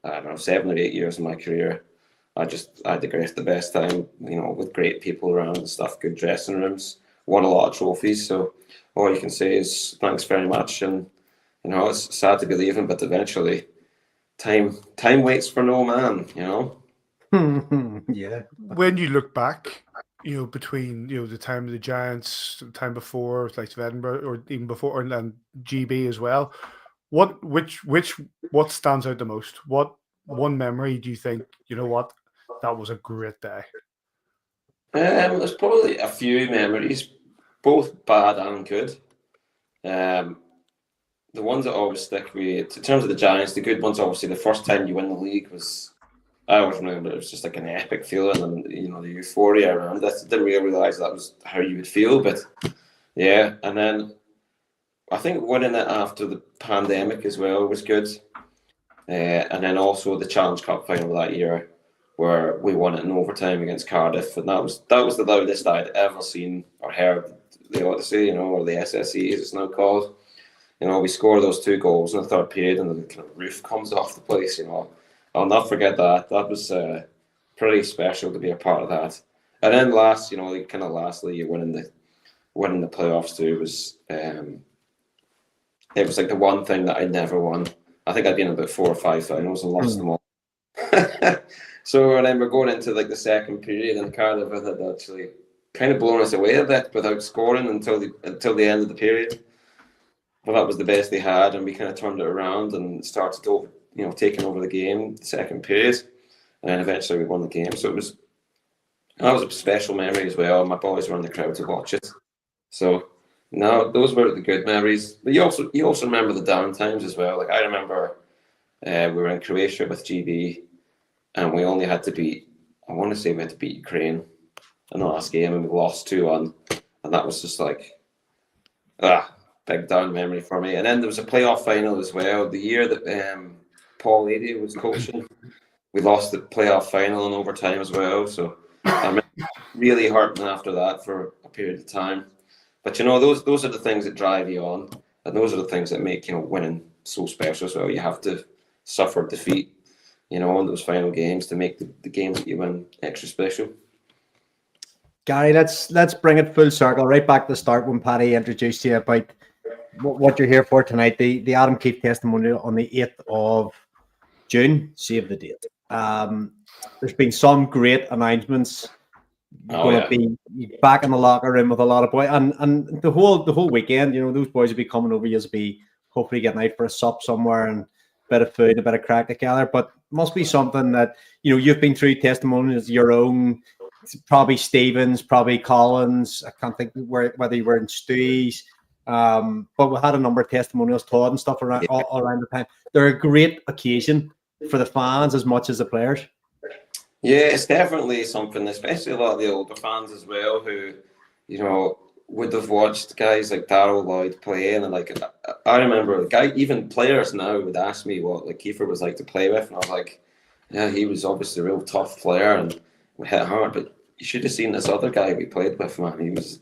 I don't know, 7 or 8 years of my career. I had the best time, with great people around and stuff, good dressing rooms, won a lot of trophies. So all you can say is thanks very much. And, it's sad to be leaving, but eventually time waits for no man, Yeah. When you look back, between the time of the Giants, the time before, like of Edinburgh, or even before, and GB as well, what stands out the most? What one memory do you think, that was a great day? There's probably a few memories, both bad and good. The ones that always stick with, in terms of the Giants, the good ones, obviously, the first time you win the league was, I always remember, it was just like an epic feeling, and the euphoria around it. I didn't really realise that was how you would feel, but yeah. And then I think winning it after the pandemic as well was good. And then also the Challenge Cup final that year, where we won it in overtime against Cardiff, and that was the loudest I'd ever seen or heard the Odyssey, or the SSE as it's now called. We score those 2 goals in the third period, and the kind of roof comes off the place. I'll not forget that. That was pretty special to be a part of that. And then lastly, you're winning the playoffs too. It was like the one thing that I never won. I think I'd been in about 4 or 5 finals and lost them all. So then we're going into like the second period, and Cardiff had actually kind of blown us away a bit without scoring until the end of the period. Well, that was the best they had, and we kind of turned it around and started taking over the game, the second period, and then eventually we won the game. So that was a special memory as well. My boys were in the crowd to watch it. So no, those were the good memories. But you also remember the down times as well. Like I remember we were in Croatia with GB, and we only had to beat, I want to say we had to beat Ukraine in the last game, and we lost 2-1, and that was just like big down memory for me. And then there was a playoff final as well. The year that Paul Lady was coaching, we lost the playoff final in overtime as well. So I'm really hurting after that for a period of time. But those are the things that drive you on, and those are the things that make winning so special as well. You have to suffer defeat, in those final games to make the games that you win extra special. Gary, let's bring it full circle, right back to the start when Paddy introduced you about what you're here for tonight. The Adam Keefe testimonial on the 8th of June. Save the date. There's been some great announcements. Going to be back in the locker room with a lot of boys, and the whole weekend. Those boys will be coming over. You'll be hopefully getting out for a sup somewhere and a bit of food, a bit of crack together. But must be something that you've been through testimonials your own. Probably Stevens, probably Collins. I can't think whether you were in Stewie's. But we had a number of testimonials, Todd and stuff around all around the time. They're a great occasion for the fans as much as the players. Yeah, it's definitely something, especially a lot of the older fans as well, who, would have watched guys like Darryl Lloyd playing, and like I remember even players now would ask me what like Keefe was like to play with, and I was like, yeah, he was obviously a real tough player and we hit hard, but you should have seen this other guy we played with, man. He was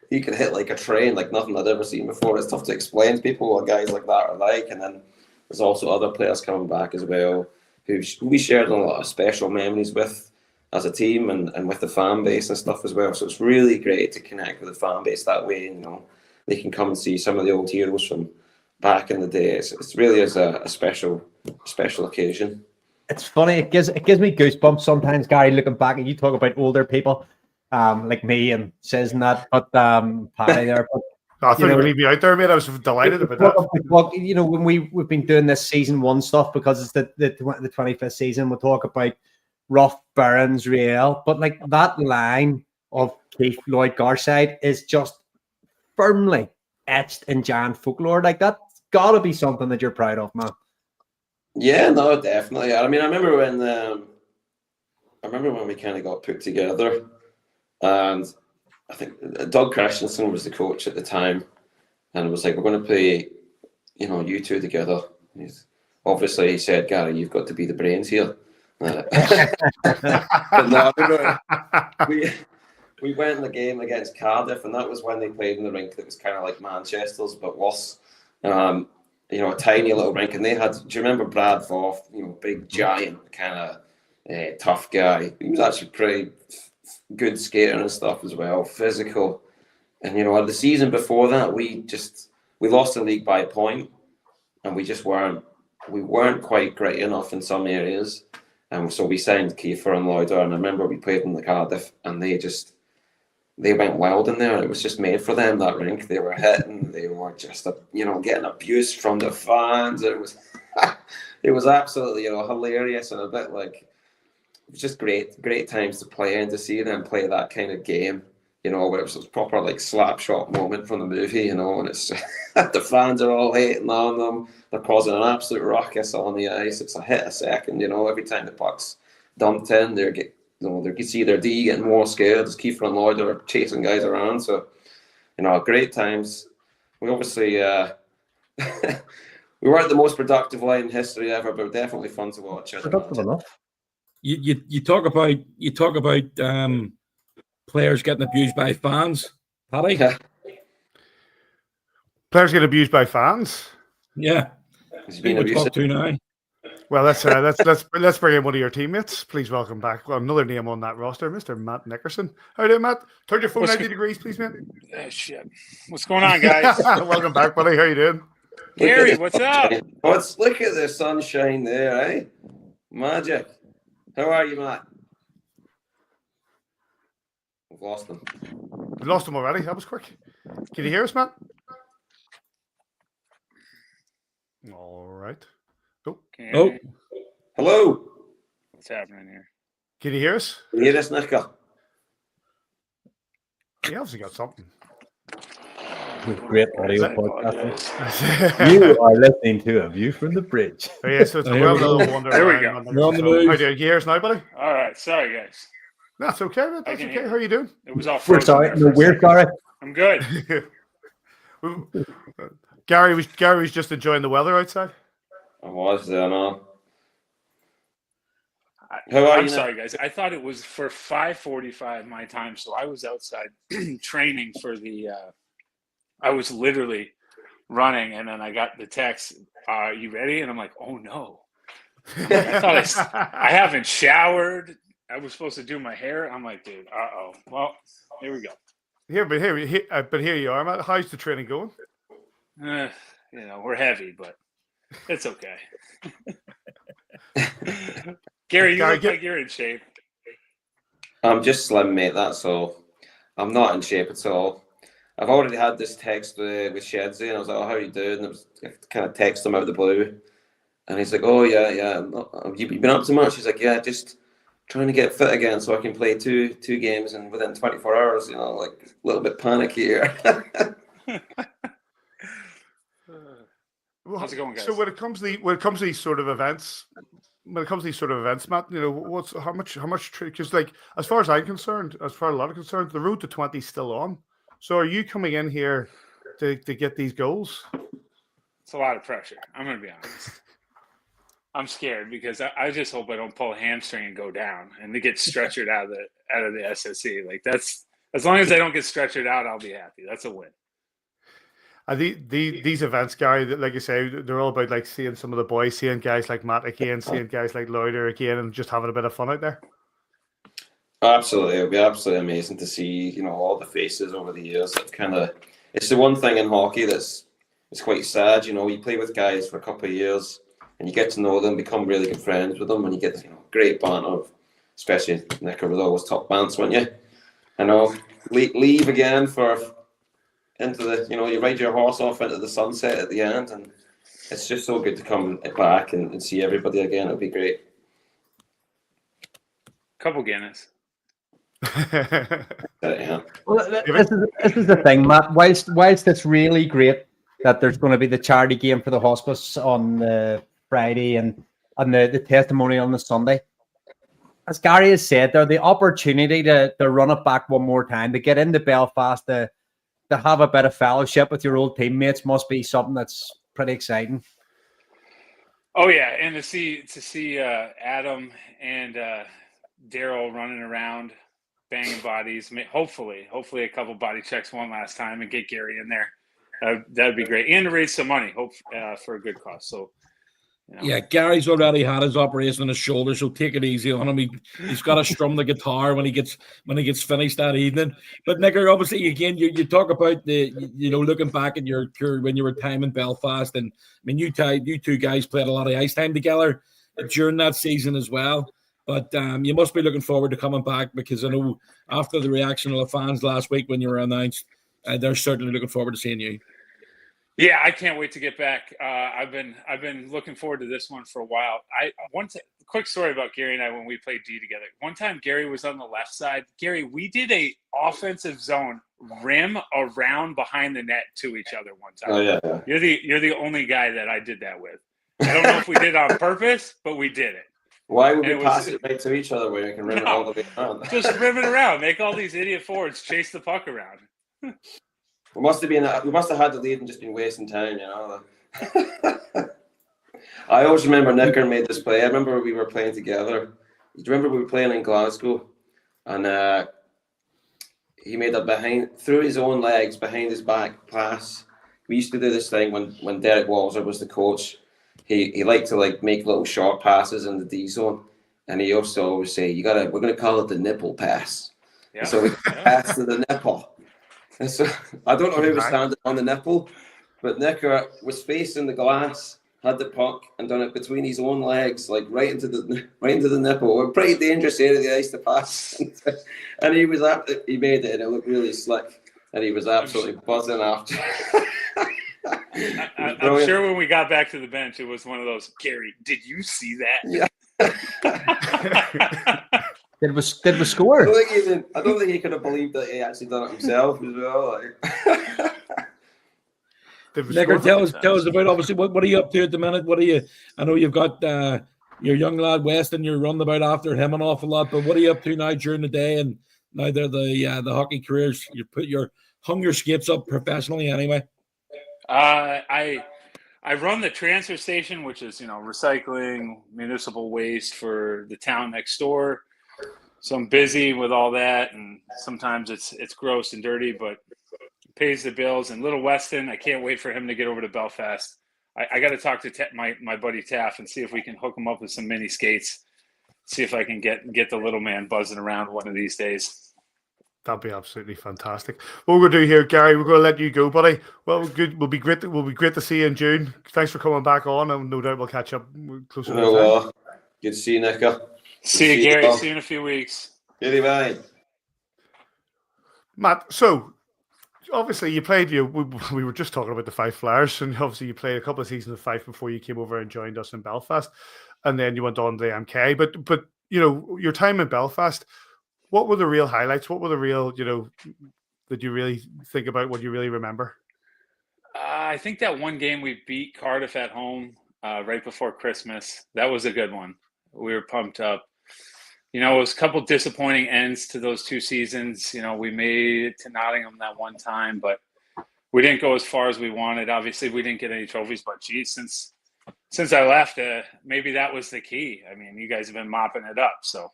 he could hit like a train, like nothing I'd ever seen before. It's tough to explain to people what guys like that are like. And then there's also other players coming back as well who we shared a lot of special memories with as a team and with the fan base and stuff as well. So it's really great to connect with the fan base that way. They can come and see some of the old heroes from back in the day. It really is a special occasion. It's funny. It gives me goosebumps sometimes, Gary, looking back, and you talk about older people like me and says that, but Paddy there. But, I thought you would leave me out there, mate. I was delighted about that. Well, when we've been doing this season 1 stuff because it's the 25th season, we'll talk about Rough, Burns, Riel, but like that line of Keefe, Lloyd, Garside is just firmly etched in Giant folklore. Like that's got to be something that you're proud of, man. Yeah, no, definitely. I mean, I remember when remember when we kind of got put together, and I think Doug Christensen was the coach at the time, and it was like, we're going to play, you two together. Obviously, he said, Gary, you've got to be the brains here. But no, I remember we went in the game against Cardiff, and that was when they played in the rink that was kind of like Manchester's, but worse. A tiny little rink, and they had. Do you remember Brad Voth? Big giant kind of tough guy. He was actually pretty good skater and stuff as well, physical. And the season before that, we lost the league by a point, and we weren't quite great enough in some areas, and so we signed Keefe and Loider. And I remember we played in the Cardiff, and they went wild in there. It was just made for them, that rink. They were hitting, they were just getting abused from the fans. It was absolutely hilarious, and a bit like, it was just great times to play, and to see them play that kind of game, where it was a proper like slap shot moment from the movie, and it's the fans are all hating on them. They're causing an absolute ruckus on the ice. It's a hit a second, every time the puck's dumped in, they can see their D getting more scared as Keefe and Lloyd are chasing guys around. So, great times. We obviously we weren't the most productive line in history ever, but definitely fun to watch. Productive enough. You talk about players getting abused by fans, Paddy. Yeah. Players get abused by fans. Yeah, He's been we talk abusive. to now. Well, let's bring in one of your teammates. Please welcome back. Well, another name on that roster, Mr. Matt Nickerson. How are you doing, Matt? Turn your phone 90 degrees, please, mate. Shit. What's going on, guys? Welcome back, buddy. How you doing? Gary, what's up? Look at the sunshine there, eh? Magic. How are you, Matt? We've lost them. We lost him already. That was quick. Can you hear us, Matt? All right. Oh. Hello. What's happening here? Can you hear us? Can you hear us, Nicker? He obviously got something. With great audio podcasting. You are listening to A View from the Bridge. Oh, yeah, so it's a well-known wonder. There we go. We're on the move. How do you hear us now, buddy? All right. Sorry, guys. That's okay, man. That's can okay. hear you. How are you doing? It was all We're frozen sorry. there No, for a we're second. sorry. I'm good. Gary was just enjoying the weather outside. I was there now. How are I'm you? sorry, guys. I thought it was for 5:45 my time, so I was outside training for the. I was literally running, and then I got the text. Are you ready? And I'm like, oh no! I thought I haven't showered. I was supposed to do my hair. I'm like, dude, uh-oh. Well, here we go. But here you are, Matt. How's the training going? We're heavy, but it's okay. Gary, you look like you're in shape. I'm just slim, mate. That's all. I'm not in shape at all. I've already had this text with Shedsy, and I was like, "Oh, how are you doing?" And I kind of text him out of the blue, and he's like, "Oh yeah. Have you been up to much?" He's like, "Yeah, just trying to get fit again so I can play two games and within 24 hours." Like a little bit panicky here. How's it going, guys? So when it comes to these sort of events, Matt, how much? Because like as far as I'm concerned, as far as a lot of concerned, the road to 20 is still on. So are you coming in here to get these goals? It's a lot of pressure. I'm going to be honest. I'm scared because I just hope I don't pull a hamstring and go down and to get stretchered out of the SSE. Like that's as long as I don't get stretchered out, I'll be happy. That's a win. These events, Gary, like you say, they're all about like seeing some of the boys, seeing guys like Matt again, seeing guys like Loider again, and just having a bit of fun out there. Absolutely, it'll be absolutely amazing to see all the faces over the years. It's the one thing in hockey it's quite sad. You play with guys for a couple of years and you get to know them, become really good friends with them, and you get great banter. Especially Nicker was always top bants, weren't you? Leave again into the you ride your horse off into the sunset at the end, and it's just so good to come back and see everybody again. It'll be great. Couple Guinness. Yeah. Well, this is the thing, Matt. Whilst it's really great that there's going to be the charity game for the hospice on Friday and the testimonial on the Sunday, as Gary has said there, the opportunity to run it back one more time, to get into Belfast, to have a bit of fellowship with your old teammates must be something that's pretty exciting. Oh yeah, and to see Adam and Daryl running around, banging bodies. Hopefully a couple body checks one last time and get Gary in there. That'd be great, and to raise some money, for a good cause. So. Yeah, Gary's already had his operation on his shoulder, so take it easy on him. He's got to strum the guitar when he gets finished that evening. But Nicker, obviously, again, you talk about looking back at your when you were time in Belfast, and I mean you two guys played a lot of ice time together during that season as well. But you must be looking forward to coming back, because I know after the reaction of the fans last week when you were announced, they're certainly looking forward to seeing you. Yeah, I can't wait to get back. I've been looking forward to this one for a while. Quick story about Gary and I when we played D together. One time Gary was on the left side. Gary, we did a offensive zone rim around behind the net to each other one time. Oh yeah. You're the only guy that I did that with. I don't know if we did it on purpose, but we did it. Why would we pass it right to each other when we can rim it all the way around? Just rim it around. Make all these idiot forwards chase the puck around. We must have had the lead and just been wasting time, I always remember Nickerson made this play. I remember we were playing together. You remember we were playing in Glasgow, and he made a through his own legs, behind his back pass. We used to do this thing when Derek Walser was the coach. He liked to make little short passes in the D zone, and he also always say, we're gonna call it the nipple pass. Yeah. So we pass to the nipple. And so I don't know who was standing on the nipple, but Nicker was facing the glass, had the puck, and done it between his own legs, right into the nipple. A pretty dangerous area of the ice to pass. And he made it, and it looked really slick. And he was absolutely buzzing after. I'm sure when we got back to the bench, it was one of those, Gary, did you see that? Yeah. Did we score? I don't think he could have believed that he actually done it himself as well. Nicker, tell us about, obviously, what are you up to at the minute? I know you've got your young lad Weston, you're running about after him an awful lot, but what are you up to now during the day, and now they're the hockey careers? You put your hung your skates up professionally anyway. I run the transfer station, which is recycling municipal waste for the town next door. So I'm busy with all that, and sometimes it's gross and dirty, but it pays the bills. And little Weston, I can't wait for him to get over to Belfast. I got to talk to my buddy Taff and see if we can hook him up with some mini skates. See if I can get the little man buzzing around one of these days. That'd be absolutely fantastic. What we're going to do here, Gary, we're going to let you go, buddy. Well, good. We'll be great to see you in June. Thanks for coming back on, and no doubt we'll catch up closer to the time. Good to see you, Nicker. See you, Gary. See you in a few weeks. Goodbye. Matt, so obviously you played. We were just talking about the Fife Flyers, and obviously you played a couple of seasons of Fife before you came over and joined us in Belfast, and then you went on to the MK. But your time in Belfast, what were the real highlights? What were the real that you really think about? What you really remember? I think that one game we beat Cardiff at home right before Christmas. That was a good one. We were pumped up. It was a couple disappointing ends to those two seasons. We made it to Nottingham that one time, but we didn't go as far as we wanted. Obviously, we didn't get any trophies, but geez, since I left, maybe that was the key. I mean, you guys have been mopping it up, so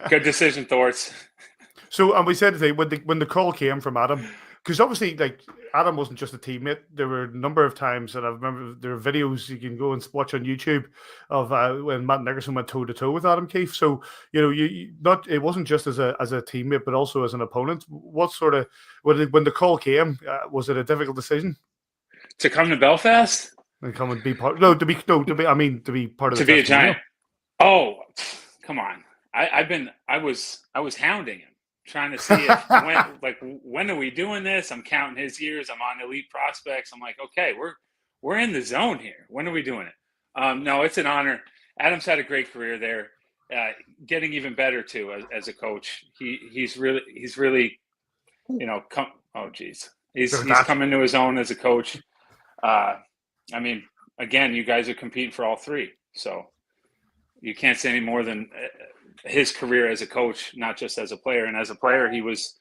good decision, Thorts. So, and we said today when the call came from Adam, because obviously, Adam wasn't just a teammate. There were a number of times that I remember there are videos you can go and watch on YouTube of when Matt Nickerson went toe to toe with Adam Keefe. So, it wasn't just as a teammate, but also as an opponent. What sort of when the call came, was it a difficult decision to come to Belfast and come and be part? To be part of to be a Giant. Oh, come on! I was hounding him, trying to see if when are we doing this? I'm counting his years. I'm on elite prospects. I'm like, okay, we're in the zone here. When are we doing it? No, it's an honor. Adam's had a great career there, getting even better too as a coach. He's really he's come into his own as a coach. I mean, again, you guys are competing for all three, so you can't say any more than his career as a coach, not just as a player. And as a player, he was,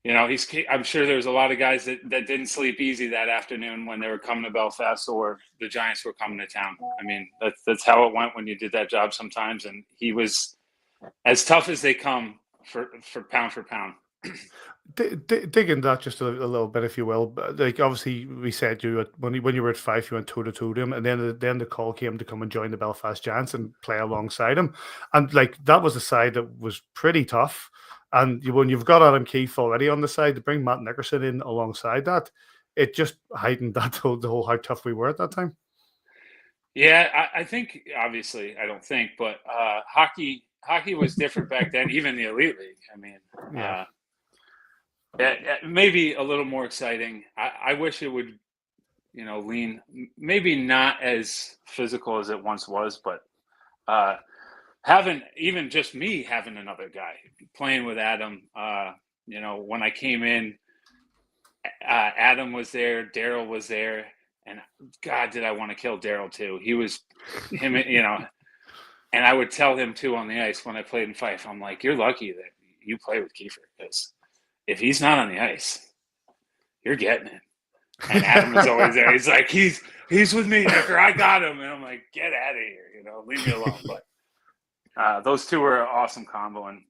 I'm sure there's a lot of guys that didn't sleep easy that afternoon when they were coming to Belfast or the Giants were coming to town. I mean, that's how it went when you did that job sometimes. And he was as tough as they come for pound for pound. Dig in that just a little bit, if you will. Like, obviously, we said when you were at Fife, you went toe to toe to him, and then the call came to come and join the Belfast Giants and play alongside him, and like that was a side that was pretty tough. And when you've got Adam Keefe already on the side, to bring Matt Nickerson in alongside that, it just heightened the whole how tough we were at that time. Yeah, I think obviously I don't think, but hockey was different back then, even the Elite League. I mean, maybe a little more exciting. I wish it would, lean maybe not as physical as it once was, but having another guy playing with Adam. When I came in, Adam was there, Daryl was there, and God, did I want to kill Daryl too. He was him, and I would tell him too on the ice when I played in Fife. I'm like, you're lucky that you play with Keefe, because if he's not on the ice, you're getting it. And Adam is always there. He's like, he's with me, Nicker. I got him. And I'm like, get out of here, leave me alone. But those two were an awesome combo, and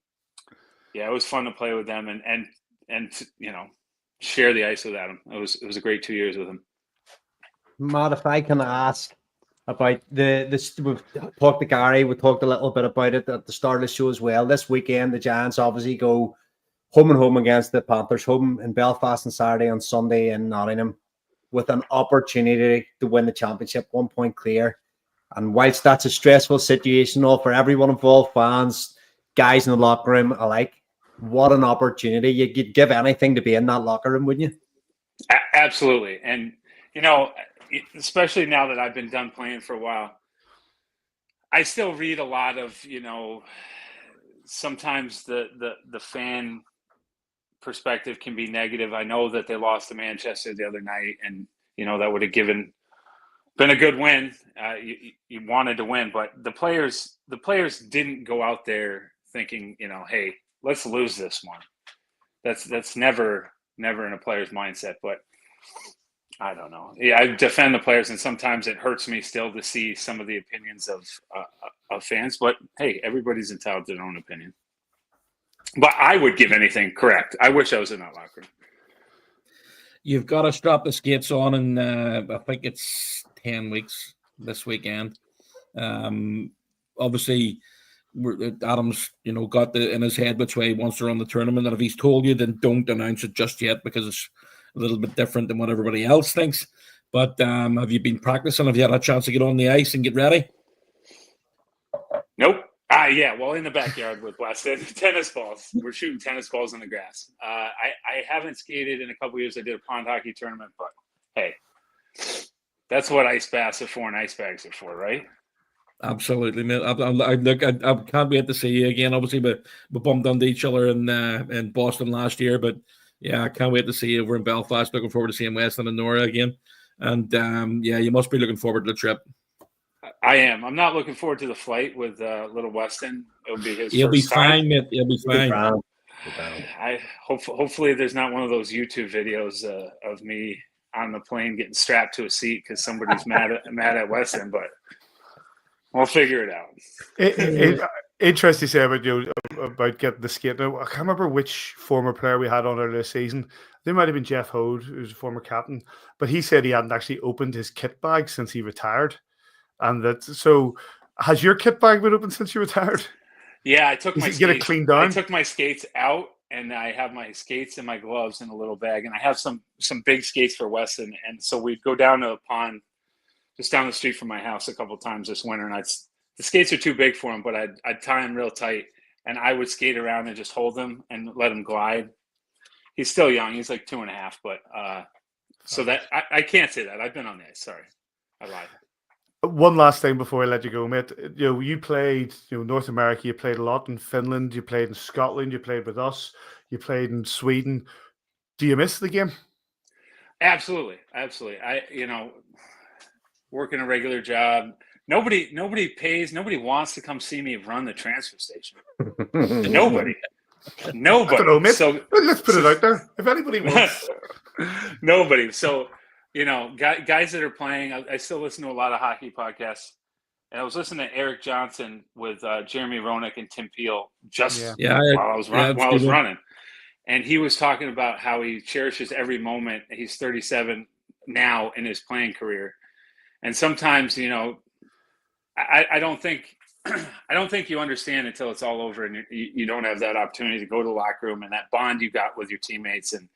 yeah, it was fun to play with them and share the ice with Adam. It was a great 2 years with him. Matt, if I can ask about this, we've talked to Gary, we talked a little bit about it at the start of the show as well. This weekend, the Giants obviously go home and home against the Panthers, home in Belfast on Saturday and Sunday in Nottingham, with an opportunity to win the championship, 1 point clear. And whilst that's a stressful situation all for everyone involved, fans, guys in the locker room alike, what an opportunity. You'd give anything to be in that locker room, wouldn't you? Absolutely. And, especially now that I've been done playing for a while, I still read a lot of, sometimes the fan perspective can be negative. I know that they lost to Manchester the other night, and, that would have been a good win. You wanted to win, but the players didn't go out there thinking, hey, let's lose this one. That's never in a player's mindset. But I don't know. Yeah, I defend the players, and sometimes it hurts me still to see some of the opinions of fans. But hey, everybody's entitled to their own opinion. But I would give anything correct. I wish I was in that locker room. You've got to strap the skates on, and I think it's 10 weeks this weekend. Obviously, Adam's got in his head which way he wants to run the tournament, and if he's told you, then don't announce it just yet, because it's a little bit different than what everybody else thinks. But have you been practicing? Have you had a chance to get on the ice and get ready? Nope. Yeah, well, in the backyard with Weston, tennis balls. We're shooting tennis balls in the grass. I haven't skated in a couple of years. I did a pond hockey tournament, but hey, that's what ice baths are for and ice bags are for, right? Absolutely, man. I can't wait to see you again. Obviously, we bumped into each other in Boston last year, but yeah, I can't wait to see you over in Belfast. Looking forward to seeing Weston and Nora again. And yeah, you must be looking forward to the trip. I am. I'm not looking forward to the flight with little Weston. It'll be his. He'll first be time. fine, mate. He'll be fine. Hopefully there's not one of those YouTube videos of me on the plane getting strapped to a seat because somebody's mad at Weston, but we'll figure it out. Interesting to say about getting the skate. Now, I can't remember which former player we had on there this season. There might have been Jeff Hode, who's a former captain, but he said he hadn't actually opened his kit bag since he retired. And so has your kit bag been open since you retired? Yeah, I took my skates. Get it cleaned down? I took my skates out, and I have my skates and my gloves in a little bag, and I have some big skates for Weston. And so we'd go down to a pond just down the street from my house a couple of times this winter, and the skates are too big for him, but I'd tie them real tight, and I would skate around and just hold them and let him glide. He's still young; he's like 2.5, but so that I can't say that I've been on the ice. Sorry, I lied. One last thing before I let you go, mate. You played, North America. You played a lot in Finland. You played in Scotland. You played with us. You played in Sweden. Do you miss the game? Absolutely. I, working a regular job, nobody pays. Nobody wants to come see me run the transfer station. Nobody. I don't know, mate. So Let's put it out there. If anybody wants, nobody. So, guys that are playing, I still listen to a lot of hockey podcasts, and I was listening to Eric Johnson with Jeremy Roenick and Tim Peel while I was running, and he was talking about how he cherishes every moment. He's 37 now in his playing career, and sometimes, I don't think you understand until it's all over and you don't have that opportunity to go to the locker room and that bond you got with your teammates, and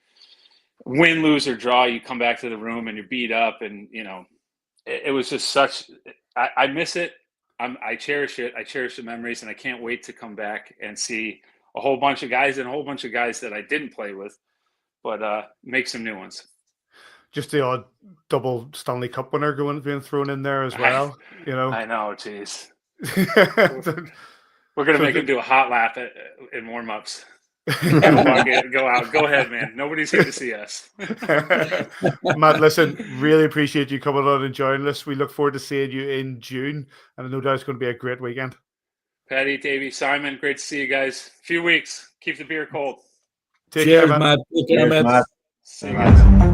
win, lose, or draw, you come back to the room and you're beat up, and it was just such. I miss it. I cherish it. I cherish the memories, and I can't wait to come back and see a whole bunch of guys and a whole bunch of guys that I didn't play with, but make some new ones. just the odd double Stanley Cup winner being thrown in there as well. I know, jeez. We're gonna make him do a hot lap in warm-ups. Go out. Go ahead, man. Nobody's here to see us. Matt, listen, really appreciate you coming on and joining us. We look forward to seeing you in June, and no doubt it's going to be a great weekend. Patty, Davy, Simon, great to see you guys. A few weeks. Keep the beer cold. Take care, Cheers, Matt. Matt. Take care, Matt. See you guys.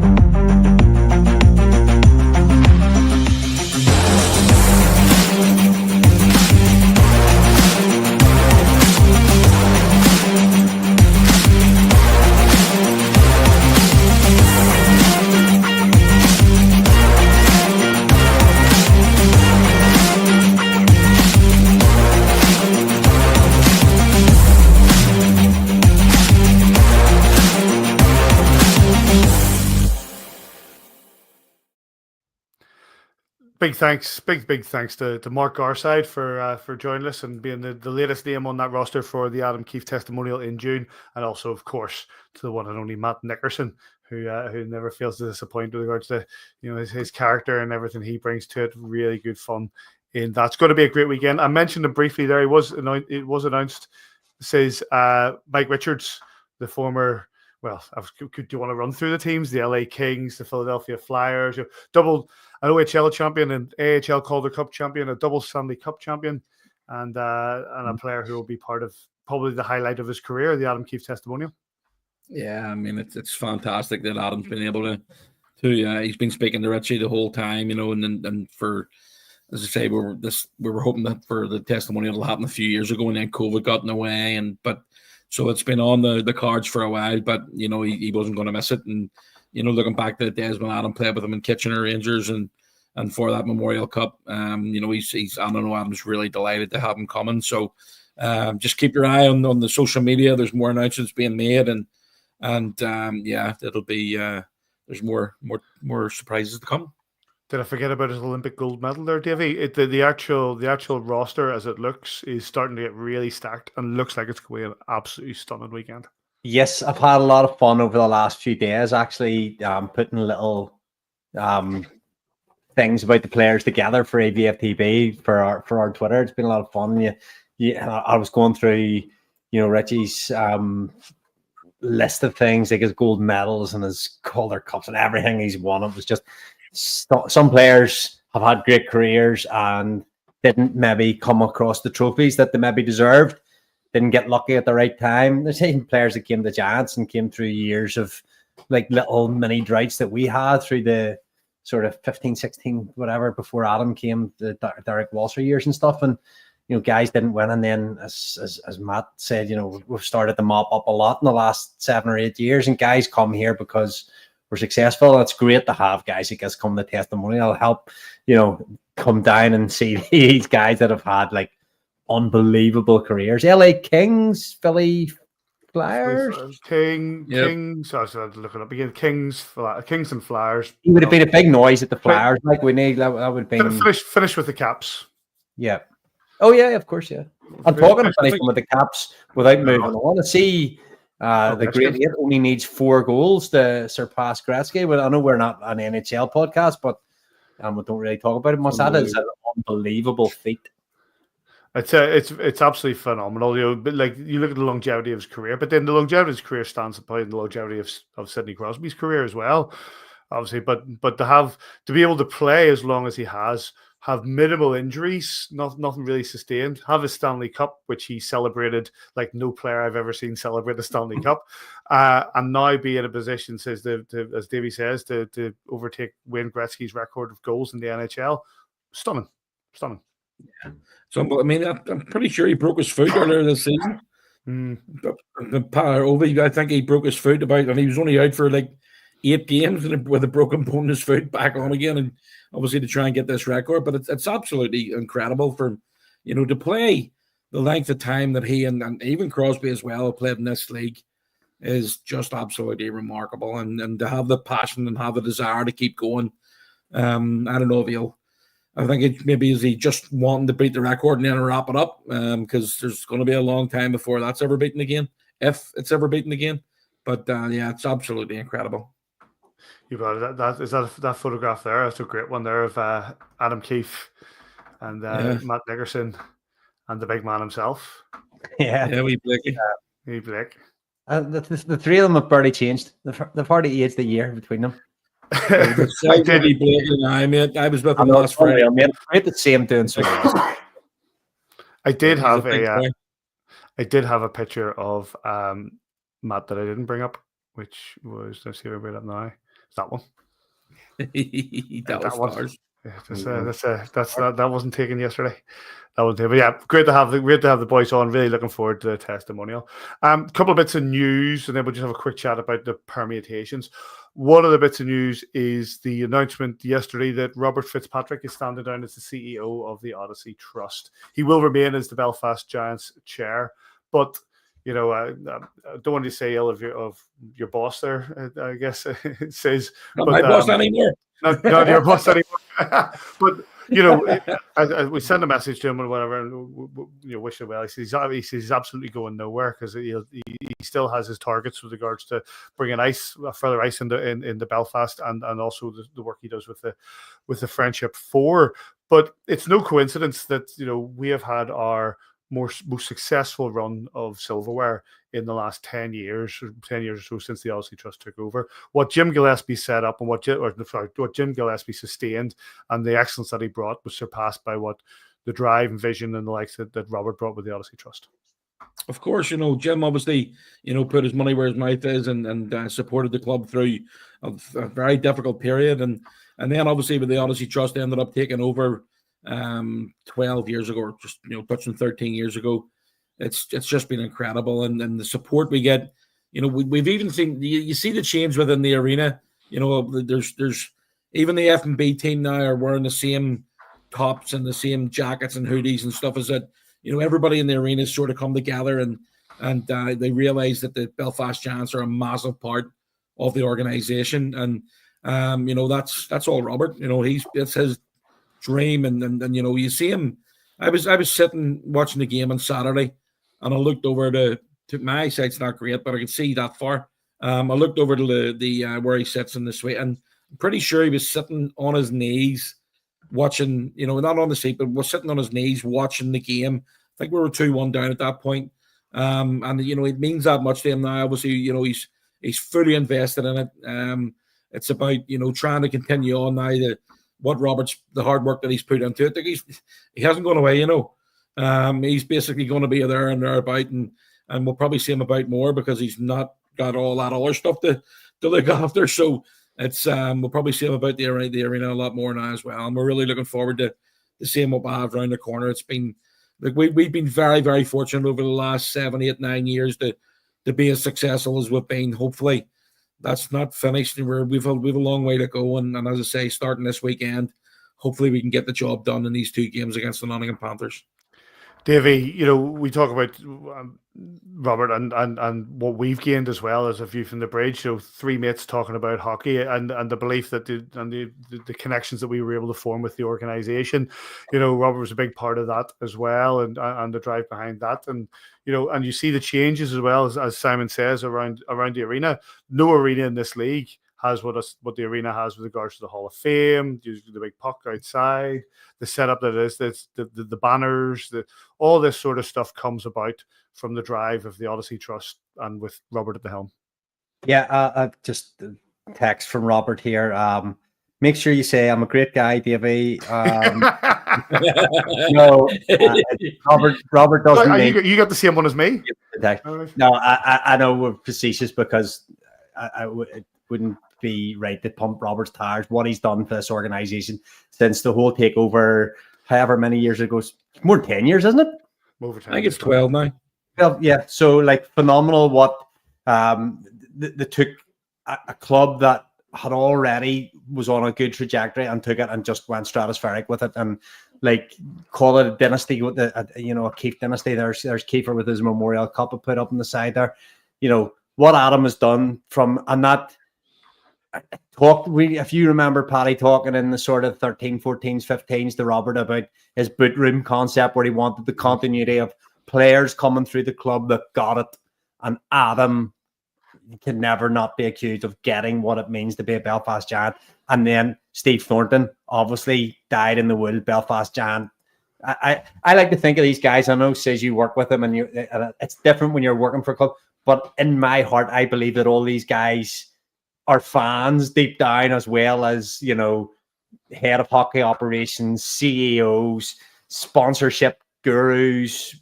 Big thanks to Mark Garside for joining us and being the latest name on that roster for the Adam Keefe testimonial in June, and also, of course, to the one and only Matt Nickerson, who never fails to disappoint with regards to his character and everything he brings to it. Really good fun in that. It's going to be a great weekend. I mentioned him briefly there. It was announced. It says Mike Richards, the former. Well, do you want to run through the teams? The LA Kings, the Philadelphia Flyers, double an OHL champion and AHL Calder Cup champion, a double Stanley Cup champion, and a player who will be part of probably the highlight of his career, the Adam Keefe testimonial. Yeah, I mean, it's fantastic that Adam's been able to he's been speaking to Richie the whole time, and for, as I say, we were hoping that for the testimonial to happen a few years ago, and then COVID got in the way, so it's been on the cards for a while, but he wasn't going to miss it. And looking back to the days when Adam played with him in Kitchener Rangers and for that Memorial Cup, Adam's really delighted to have him coming. So just keep your eye on the social media. There's more announcements being made, and it'll be there's more surprises to come. Did I forget about his Olympic gold medal there, Davey? The actual roster as it looks is starting to get really stacked and looks like it's going to be an absolutely stunning weekend. Yes, I've had a lot of fun over the last few days, actually putting little things about the players together for AVFTB for our Twitter. It's been a lot of fun. I was going through, Richie's list of things, like his gold medals and his Calder Cups and everything he's won. It was just some players have had great careers and didn't maybe come across the trophies that they maybe deserved, didn't get lucky at the right time. There's even players that came to Giants and came through years of like little mini droughts that we had through the sort of 15, 16, whatever, before Adam came, the Derek Walser years and stuff. And, guys didn't win. And then as Matt said, we've started to mop up a lot in the last 7 or 8 years, and guys come here because we're successful. And it's great to have guys who guys come to testimonial, help, come down and see these guys that have had like unbelievable careers. LA Kings, Philly Flyers, Kings. I was looking up again. Kings and Flyers. It would have been a big noise at the Flyers. Like we need that would be finish with the Caps. Yeah. Oh yeah, of course. Yeah. I'm talking to finish with the Caps without moving on. To see the Great Eight only needs 4 goals to surpass Gretzky. Well, I know we're not an NHL podcast, but we don't really talk about it much. That is an unbelievable feat. It's absolutely phenomenal. But like you look at the longevity of his career, but then the longevity of his career stands upon the longevity of Sidney Crosby's career as well, obviously. But to be able to play as long as he has have minimal injuries, nothing really sustained, have a Stanley Cup, which he celebrated like no player I've ever seen celebrate a Stanley Cup, and now be in a position, as Davy says, to overtake Wayne Gretzky's record of goals in the NHL. Stunning. Yeah. So, I mean, I'm pretty sure he broke his foot earlier this season. I think he broke his foot and he was only out for like 8 games with a broken bone in his foot, back on again, and obviously to try and get this record. But it's absolutely incredible for to play the length of time that he and even Crosby as well have played in this league is just absolutely remarkable, and to have the passion and have the desire to keep going. I don't know if I think it maybe is he just wanting to beat the record and then wrap it up, because there's going to be a long time before that's ever beaten again, if it's ever beaten again. But yeah, it's absolutely incredible. You brought it. That photograph there. That's a great one there of Adam Keefe and Matt Nickerson and the big man himself. Yeah, wee Blakey. Wee Blake. The three of them have barely changed. They've hardly aged a year between them. I was with him last Friday. Mate. I had the same doing so well. I did have a picture of Matt that I didn't bring up, which was, let's see if I bring it up now. It's that one. that was Yeah, that wasn't taken yesterday. That was, but yeah, great to have the boys on. Really looking forward to the testimonial. Couple of bits of news, and then we'll just have a quick chat about the permutations. One of the bits of news is the announcement yesterday that Robert Fitzpatrick is standing down as the CEO of the Odyssey Trust. He will remain as the Belfast Giants chair, but I don't want to say ill of your boss there. I guess it says not my boss anymore. Not your boss anymore. But we send a message to him or whatever, and wish him well. He says he's absolutely going nowhere, because he still has his targets with regards to bringing further ice into Belfast, and also the work he does with the Friendship 4. But it's no coincidence that we have had our most successful run of silverware in the last 10 years or so since the Odyssey Trust took over. What Jim Gillespie set up and what Jim Gillespie sustained and the excellence that he brought was surpassed by what the drive and vision and the likes that Robert brought with the Odyssey Trust. Of course, Jim obviously, put his money where his mouth is and supported the club through a very difficult period. And then obviously with the Odyssey Trust, they ended up taking over 12 years ago, or just touching 13 years ago. It's just been incredible, and the support we get. We've even seen you see the change within the arena. There's even the F&B team now are wearing the same tops and the same jackets and hoodies and stuff. Is that everybody in the arena has sort of come together and they realize that the Belfast Giants are a massive part of the organization, and that's all Robert. It's his dream, and you see him. I was sitting watching the game on Saturday, and I looked over to my side's not great, but I could see that far. I looked over to the where he sits in the suite, and I'm pretty sure he was sitting on his knees watching. Not on the seat, but was sitting on his knees watching the game. I think we were 2-1 down at that point, and it means that much to him now. Obviously, he's fully invested in it. It's about trying to continue on now the hard work that he's put into it. He hasn't gone away, he's basically going to be there and thereabout, and we'll probably see him about more because he's not got all that other stuff to look after. So it's we'll probably see him about the arena a lot more now as well, and we're really looking forward to seeing what we have around the corner. It's been we've been very, very fortunate over the last 7, 8, 9 years to be as successful as we've been. Hopefully that's not finished. We've a long way to go, and as I say, starting this weekend, hopefully we can get the job done in these 2 games against the Nottingham Panthers. Davy, we talk about Robert and what we've gained as well as a view from the bridge. 3 mates talking about hockey and the belief that the connections that we were able to form with the organisation. Robert was a big part of that as well, and the drive behind that. And and you see the changes as well as Simon says around the arena. No arena in this league has what the arena has with regards to the Hall of Fame, the big puck outside, the setup that is, the banners, all this sort of stuff comes about from the drive of the Odyssey Trust and with Robert at the helm. Yeah, just a text from Robert here. Make sure you say I'm a great guy, Davy. No, Robert doesn't make. You got the same one as me. No, I know we're facetious because it wouldn't be right to pump Robert's tires. What he's done for this organization since the whole takeover, however many years ago, more than 10 years, isn't it? I think it's 12 now. Well, yeah. So like phenomenal. What they took a club that had already was on a good trajectory and took it and just went stratospheric with it, and like call it a dynasty with the a Keefe dynasty. There's Keefe with his Memorial Cup put up on the side there. What Adam has done from, and that talk, if you remember Paddy talking in the sort of 13, 14s, 15s to Robert about his boot room concept where he wanted the continuity of players coming through the club that got it, and Adam can never not be accused of getting what it means to be a Belfast Giant. And then Steve Thornton obviously died in the wool, Belfast Giant. I like to think of these guys. I know says you work with them, and it's different when you're working for a club. But in my heart, I believe that all these guys are fans deep down, as well as head of hockey operations, CEOs, sponsorship gurus.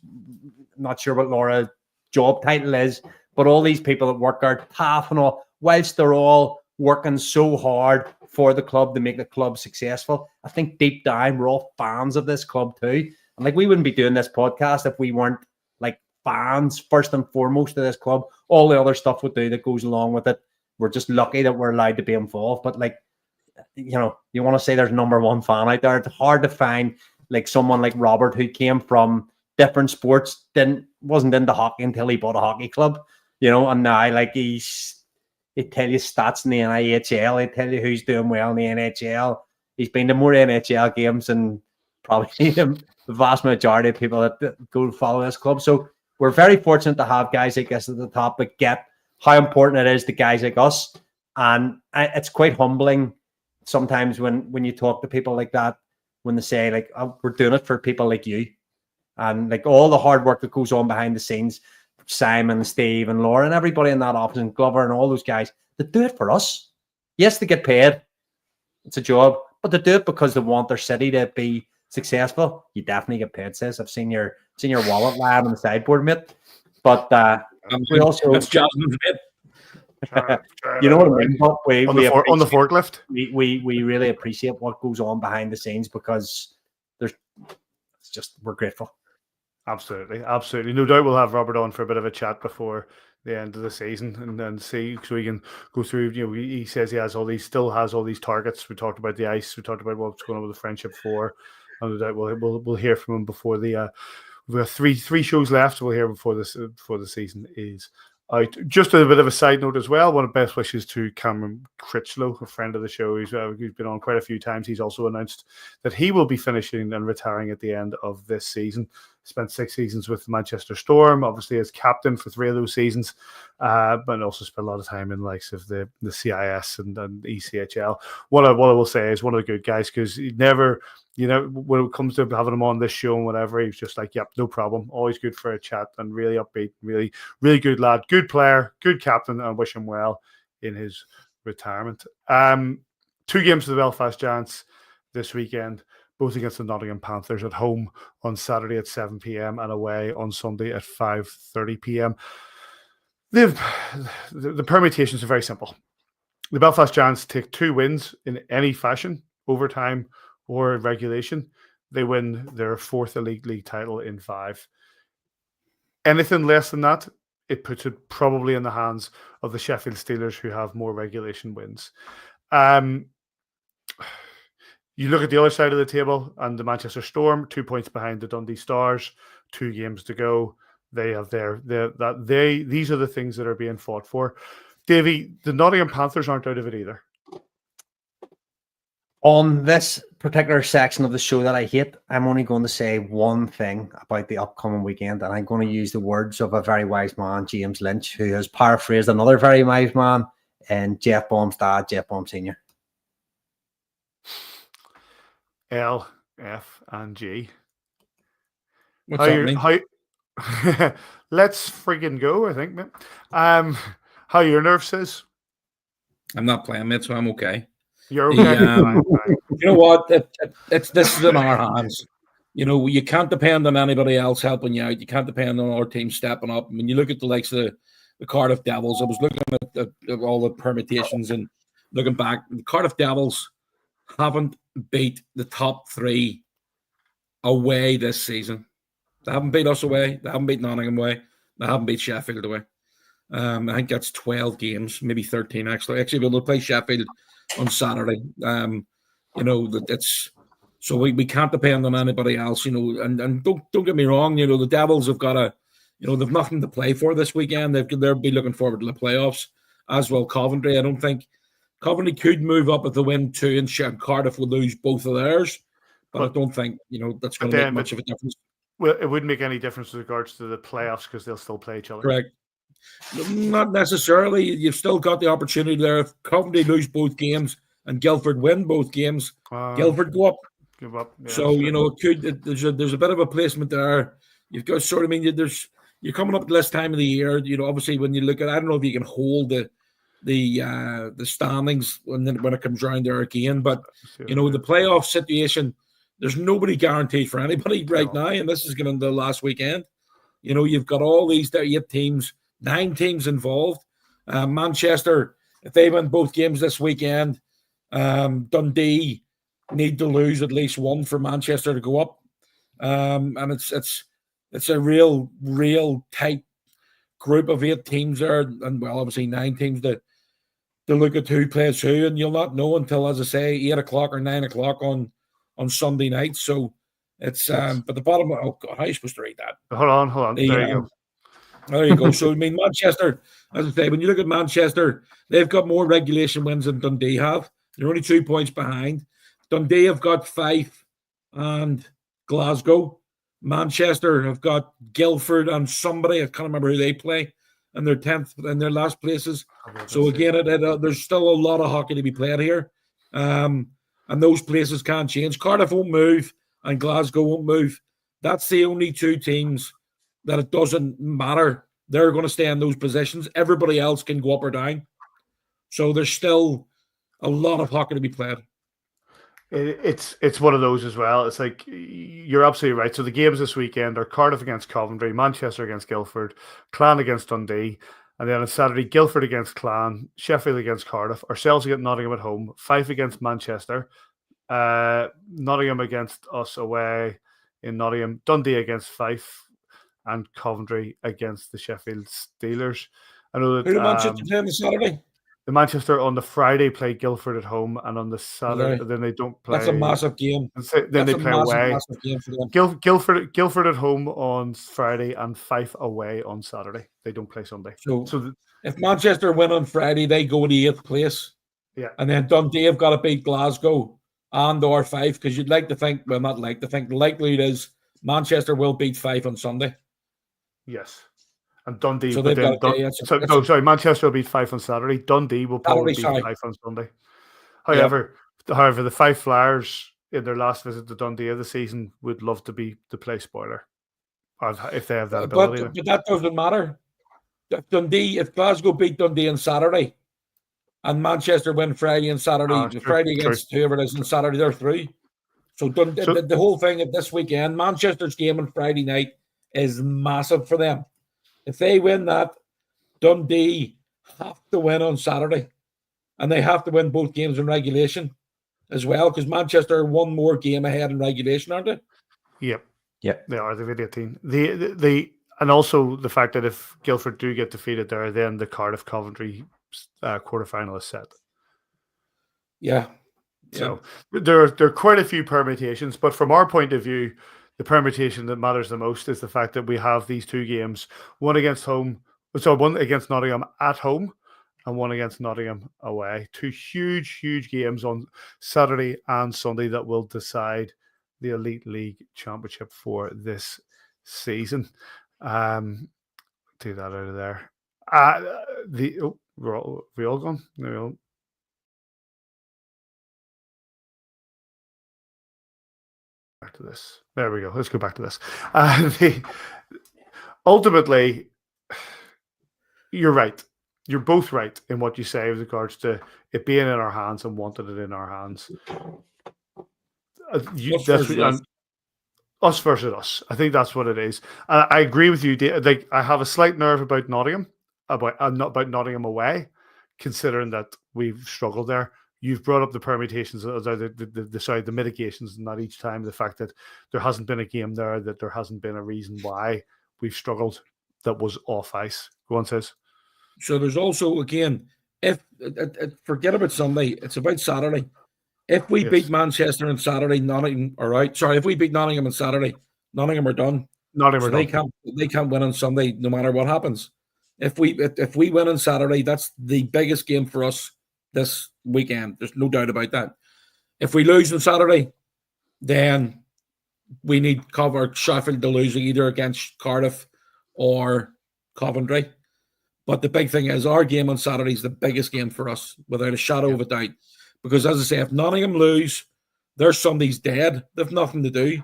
I'm not sure what Laura's job title is, but all these people that work are tough and all, whilst they're all working so hard for the club to make the club successful. I think deep down we're all fans of this club too. And like we wouldn't be doing this podcast if we weren't like fans first and foremost of this club. All the other stuff we do that goes along with it, we're just lucky that we're allowed to be involved. But like, you want to say there's number one fan out there. It's hard to find like someone like Robert who came from different sports, wasn't into hockey until he bought a hockey club, and now like he'd tell you stats in the NIHL, he'd tell you who's doing well in the NHL. He's been to more NHL games than probably the vast majority of people that go follow this club. So we're very fortunate to have guys like this at the top that get how important it is to guys like us. And it's quite humbling sometimes when you talk to people like that, when they say like, oh, we're doing it for people like you. And like all the hard work that goes on behind the scenes, Simon, Steve, and Laura, and everybody in that office, and Glover, and all those guys, they do it for us. Yes, they get paid. It's a job, but they do it because they want their city to be successful. You definitely get paid, sis. I've seen your wallet lying on the sideboard, mate. But we also that's Jasmine's mate. You know what I mean? But on the forklift. We really appreciate what goes on behind the scenes because we're grateful. Absolutely. No doubt we'll have Robert on for a bit of a chat before the end of the season and then see, so we can go through. He says he still has all these targets. We talked about the ice. We talked about what's going on with the Friendship 4. And no doubt we'll hear from him before the. We have three shows left. We'll hear before the season is out. Just a bit of a side note as well. One of the best wishes to Cameron Critchlow, a friend of the show. He's been on quite a few times. He's also announced that he will be finishing and retiring at the end of this season. Spent 6 seasons with the Manchester Storm, obviously as captain for 3 of those seasons, but also spent a lot of time in the likes of the CIS and ECHL. What I will say is one of the good guys, because he never, when it comes to having him on this show and whatever, he's just like, yep, no problem. Always good for a chat and really upbeat, really, really good lad, good player, good captain, and wish him well in his retirement. 2 games for the Belfast Giants this weekend, both against the Nottingham Panthers, at home on Saturday at 7 p.m. and away on Sunday at 5:30 p.m. The permutations are very simple. The Belfast Giants take 2 wins in any fashion, overtime or regulation. They win their 4th league title in 5. Anything less than that, it puts it probably in the hands of the Sheffield Steelers, who have more regulation wins. You look at the other side of the table, and the Manchester Storm, 2 points behind the Dundee Stars, 2 games to go. They have these are the things that are being fought for. Davy, the Nottingham Panthers aren't out of it either. On this particular section of the show that I hate, I'm only going to say one thing about the upcoming weekend, and I'm going to use the words of a very wise man, James Lynch, who has paraphrased another very wise man, and Jeff Baum's dad, Jeff Baum Sr. L, F, and G. What's that mean? Let's friggin' go, I think, mate. How your nerve says? I'm not playing, mate, so I'm okay. You're The, okay. Fine. you know what? This is in our hands. You know, you can't depend on anybody else helping you out. You can't depend on our team stepping up. I mean, you look at the likes of the Cardiff Devils. I was looking at all the permutations and looking back. The Cardiff Devils haven't beat the top three away this season. They haven't beat us away. They haven't beat Nottingham away. They haven't beat Sheffield away. I think that's 12 games, maybe 13 actually. Actually, we'll play Sheffield on Saturday. You know, that it's so we can't depend on anybody else, you know, and don't get me wrong, you know, the Devils have got they've nothing to play for this weekend. They'll be looking forward to the playoffs, as well Coventry. I don't think Coventry could move up if they win 2 and Cardiff would lose both of theirs, but I don't think, you know, that's going to make much of a difference. Well, it wouldn't make any difference with regards to the playoffs because they'll still play each other. Correct. Not necessarily. You've still got the opportunity there. If Coventry lose both games and Guildford win both games, Guildford go up. Give up. Yeah, so you know, there's a bit of a placement there. You've got sort of, I mean, you're coming up to this time of the year. You know, obviously when you look at, I don't know if you can hold the standings when it comes around there again, but you know, the playoff situation, there's nobody guaranteed for anybody right now, and this is going to the last weekend. You know, you've got all these 8 teams, 9 teams involved. Manchester, if they win both games this weekend, Dundee need to lose at least one for Manchester to go up. And it's a real tight group of 8 teams there, and well, obviously 9 teams to look at who plays who, and you'll not know until, as I say, 8 o'clock or 9 o'clock on Sunday night. So it's but the bottom. Oh God, how are you supposed to read that? Hold on. There you go. There you go. So I mean, Manchester, as I say, when you look at Manchester, they've got more regulation wins than Dundee have. They're only 2 points behind. Dundee have got Fife and Glasgow. Manchester have got Guildford and somebody, I can't remember who they play, and they're 10th in their last places. So again, there's still a lot of hockey to be played here. And those places can't change. Cardiff won't move and Glasgow won't move. That's the only 2 teams that it doesn't matter. They're going to stay in those positions. Everybody else can go up or down. So there's still a lot of hockey to be played. It's one of those as well. It's like, you're absolutely right. So the games this weekend are Cardiff against Coventry, Manchester against Guildford, Clan against Dundee, and then on Saturday, Guildford against Clan, Sheffield against Cardiff, ourselves against Nottingham at home, Fife against Manchester, Nottingham against us away in Nottingham, Dundee against Fife, and Coventry against the Sheffield Steelers. I know that who did Manchester play on the Saturday? The Manchester on the Friday play Guildford at home, and on the Saturday then they don't play. That's a massive game. Then they play away. Massive game for them. Guildford at home on Friday and Fife away on Saturday. They don't play Sunday. So if Manchester win on Friday, they go to 8th place. Yeah, and then Dundee have got to beat Glasgow and or Fife, because you'd like to think, well, not like to think, the likelihood is Manchester will beat Fife on Sunday. Yes. And Dundee, so Manchester will beat Fife on Saturday. Dundee will probably beat Fife on Sunday. However, the Fife Flyers in their last visit to Dundee of the season would love to play spoiler, if they have that ability. But that doesn't matter. If Glasgow beat Dundee on Saturday, and Manchester win Friday and Saturday, Friday against whoever it is, and Saturday they're through. So the whole thing of this weekend, Manchester's game on Friday night is massive for them. If they win that, Dundee have to win on Saturday. And they have to win both games in regulation as well, because Manchester are one more game ahead in regulation, aren't they? Yep. They are. They've 18. And also the fact that if Guildford do get defeated there, then the Cardiff Coventry quarterfinal is set. Yeah. So there are quite a few permutations, but from our point of view, the permutation that matters the most is the fact that we have these 2 games, one against Nottingham at home and one against Nottingham away. 2 huge games on Saturday and Sunday that will decide the Elite League Championship for this season. Do that out of there. We all gone? No. Back to this. There we go. Let's go back to this. Ultimately, you're right. you're both right in what you say with regards to it being in our hands and wanting it in our hands. Us versus us. Us versus us. I think that's what it is. I agree with you. Like, I have a slight nerve about Nottingham, not about Nottingham away, considering that we've struggled there. You've brought up the permutations, the mitigations, and that each time the fact that there hasn't been a game there, that there hasn't been a reason why we've struggled that was off ice. Go on, says. So there's also, again, if forget about Sunday, it's about Saturday. If we beat Manchester on Saturday, Nottingham are out. Sorry, if we beat Nottingham on Saturday, Nottingham are done. They can't win on Sunday no matter what happens. If we win on Saturday, that's the biggest game for us this weekend. There's no doubt about that. If we lose on Saturday, then we need Sheffield to lose either against Cardiff or Coventry. But the big thing is our game on Saturday is the biggest game for us, without a shadow of a doubt. Because as I say, if Nottingham lose, their Sunday's dead. They've nothing to do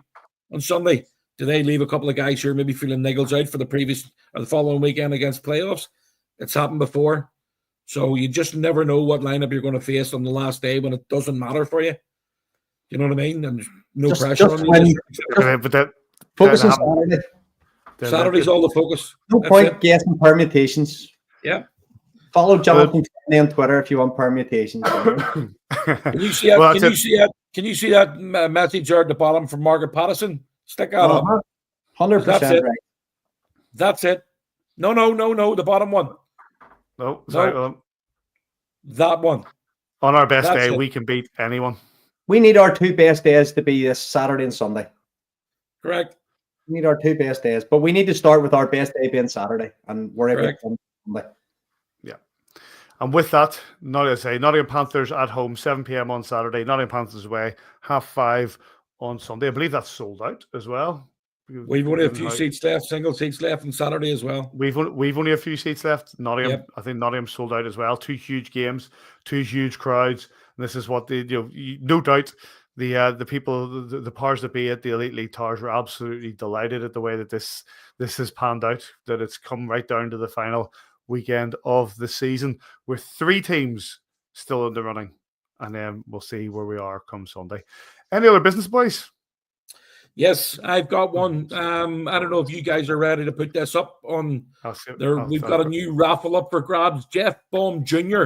on Sunday. Do they leave a couple of guys who are maybe feeling niggles out for the following weekend against playoffs? It's happened before. So you just never know what lineup you're going to face on the last day when it doesn't matter for you. You know what I mean? And no pressure on you. Focus on Saturday. Saturday's all the focus. No point guessing permutations. Yeah. Follow Jonathan on Twitter if you want permutations. Can you see that? Can you see that message there at the bottom from Margaret Patterson? Stick that up. 100% right. That's it. No. The bottom one. No, sorry. No. That one. On our best day, we can beat anyone. We need our two best days to be this Saturday and Sunday. Correct. We need our two best days, but we need to start with our best day being Saturday, and we're able to Sunday. Yeah. And with that, Nottingham Panthers at home, 7 p.m. on Saturday. Nottingham Panthers away, 5:30 on Sunday. I believe that's sold out as well. We've only a few seats left, single seats left on Saturday as well. We've only a few seats left. Nottingham, I think Nottingham sold out as well. 2 huge games, 2 huge crowds. And this is what no doubt the people, the powers that be at the Elite League Towers were absolutely delighted at the way that this has panned out, that it's come right down to the final weekend of the season with 3 teams still in the running. And then we'll see where we are come Sunday. Any other business, boys? Yes, I've got one. I don't know if you guys are ready to put this up on there. We've got a new raffle up for grabs. Jeff Baum Jr.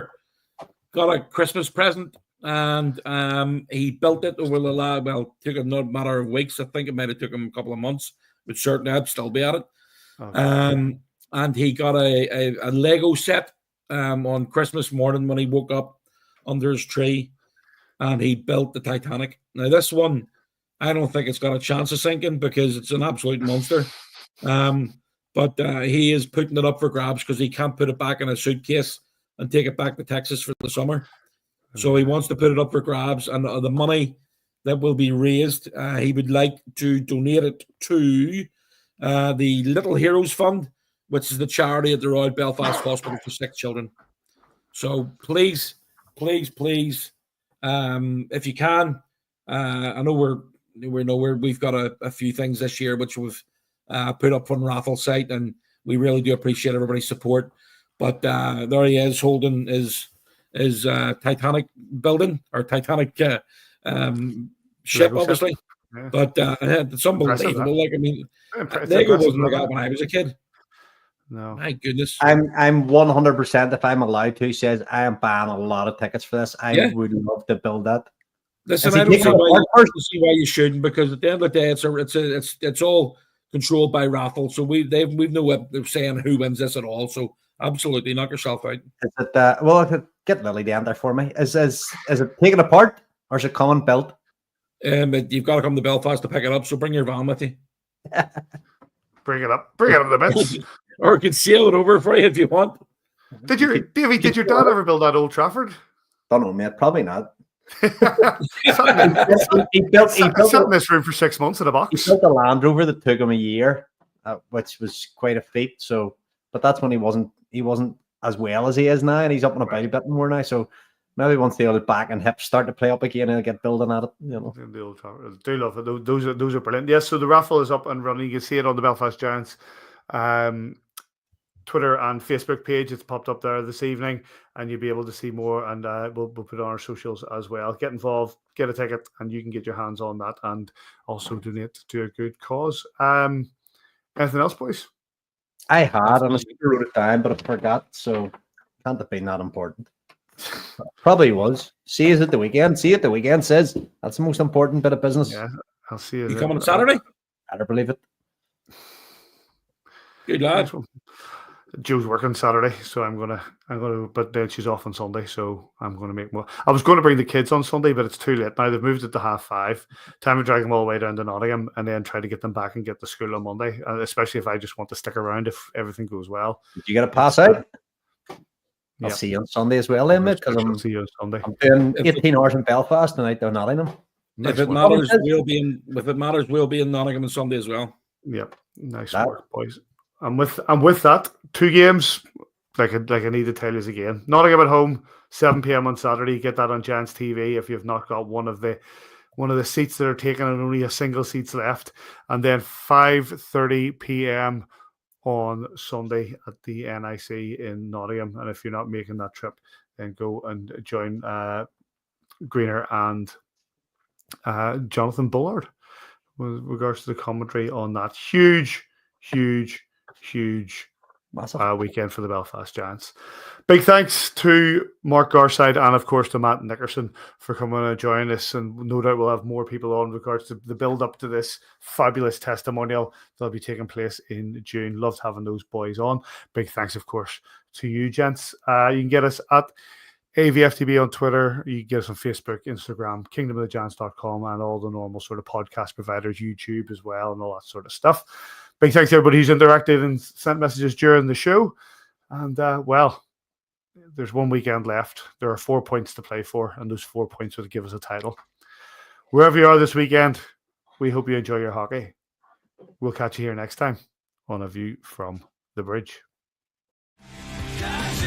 got a Christmas present, and he built it over the took a matter of weeks. I think it might have took him a couple of months, but certainly I'd still be at it. Okay. And he got a Lego set on Christmas morning when he woke up under his tree, and he built the Titanic. Now this one, I don't think it's got a chance of sinking because it's an absolute monster. But he is putting it up for grabs because he can't put it back in a suitcase and take it back to Texas for the summer. So he wants to put it up for grabs, and the money that will be raised, he would like to donate it to the Little Heroes Fund, which is the charity at the Royal Belfast Hospital for sick children. So please, if you can, I know we've got a few things this year which we've put up on Raffle site, and we really do appreciate everybody's support. But there he is holding his Titanic building or Titanic ship, obviously. Yeah. But it's unbelievable. Like, I mean, Lego wasn't like that when I was a kid. No, my goodness. I'm 100%. If I'm allowed to, says I am buying a lot of tickets for this. I would love to build that. Listen, I don't see why you shouldn't, because at the end of the day, it's all controlled by Raffle. So we've no way of saying who wins this at all. So absolutely, knock yourself out. Is it, get Lily down there for me. Is it taken apart or is it coming built? You've got to come to Belfast to pick it up. So bring your van with you. Bring it up the bits. Or I can sail it over for you if you want. Did your dad ever build that Old Trafford? Don't know, mate. Probably not. he built in this room for 6 months in a box. He built a Land Rover that took him a year, which was quite a feat. So, but that's when he wasn't as well as he is now, and he's up and about a bit more now. So maybe once the old back and hips start to play up again, he'll get building at it. You know, the Old Trafford. I do love it. Those are brilliant. Yes, so the raffle is up and running. You can see it on the Belfast Giants Twitter and Facebook page. It's popped up there this evening, and you'll be able to see more. And we'll put it on our socials as well. Get involved, get a ticket, and you can get your hands on that and also donate to a good cause. Anything else, boys? I had, and I wrote it down, but I forgot, so can't have been that important. Probably was. See you at the weekend. See you at the weekend, says. That's the most important bit of business. Yeah, I'll see you. You coming on Saturday? Better believe it. Good lad. Joe's working Saturday, so I'm gonna, but then she's off on Sunday, so I'm gonna make more. I was going to bring the kids on Sunday, but it's too late now. They've moved it to 5:30. Time to drag them all the way down to Nottingham, and then try to get them back and get to school on Monday. Especially if I just want to stick around if everything goes well. Did you get a pass out? I'll Yep. see you on Sunday as well, then, mate. Because I'll see you on Sunday. I'm doing 18 hours in Belfast and out there Nottingham. Nice If it work. matters, we'll be in Nottingham on Sunday as well. Yep, nice That- work, boys. And with that, 2 games. Like I need to tell you again. Nottingham at home, 7 p.m. on Saturday. Get that on Giants TV if you've not got one of the seats that are taken and only a single seats left. And then 5:30 p.m. on Sunday at the NIC in Nottingham. And if you're not making that trip, then go and join Greener and Jonathan Bullard with regards to the commentary on that huge Massive. weekend for the Belfast Giants. Big thanks to Mark Garside and, of course, to Matt Nickerson for coming and joining us. And no doubt we'll have more people on in regards to the build-up to this fabulous testimonial that'll be taking place in June. Loved having those boys on. Big thanks, of course, to you, gents. You can get us at AVFTB on Twitter. You can get us on Facebook, Instagram, kingdomofthegiants.com, and all the normal sort of podcast providers, YouTube as well, and all that sort of stuff. Big thanks to everybody who's interacted and sent messages during the show. And, well, there's 1 weekend left. There are 4 points to play for, and those 4 points would give us a title. Wherever you are this weekend, we hope you enjoy your hockey. We'll catch you here next time on A View from the Bridge. Guys,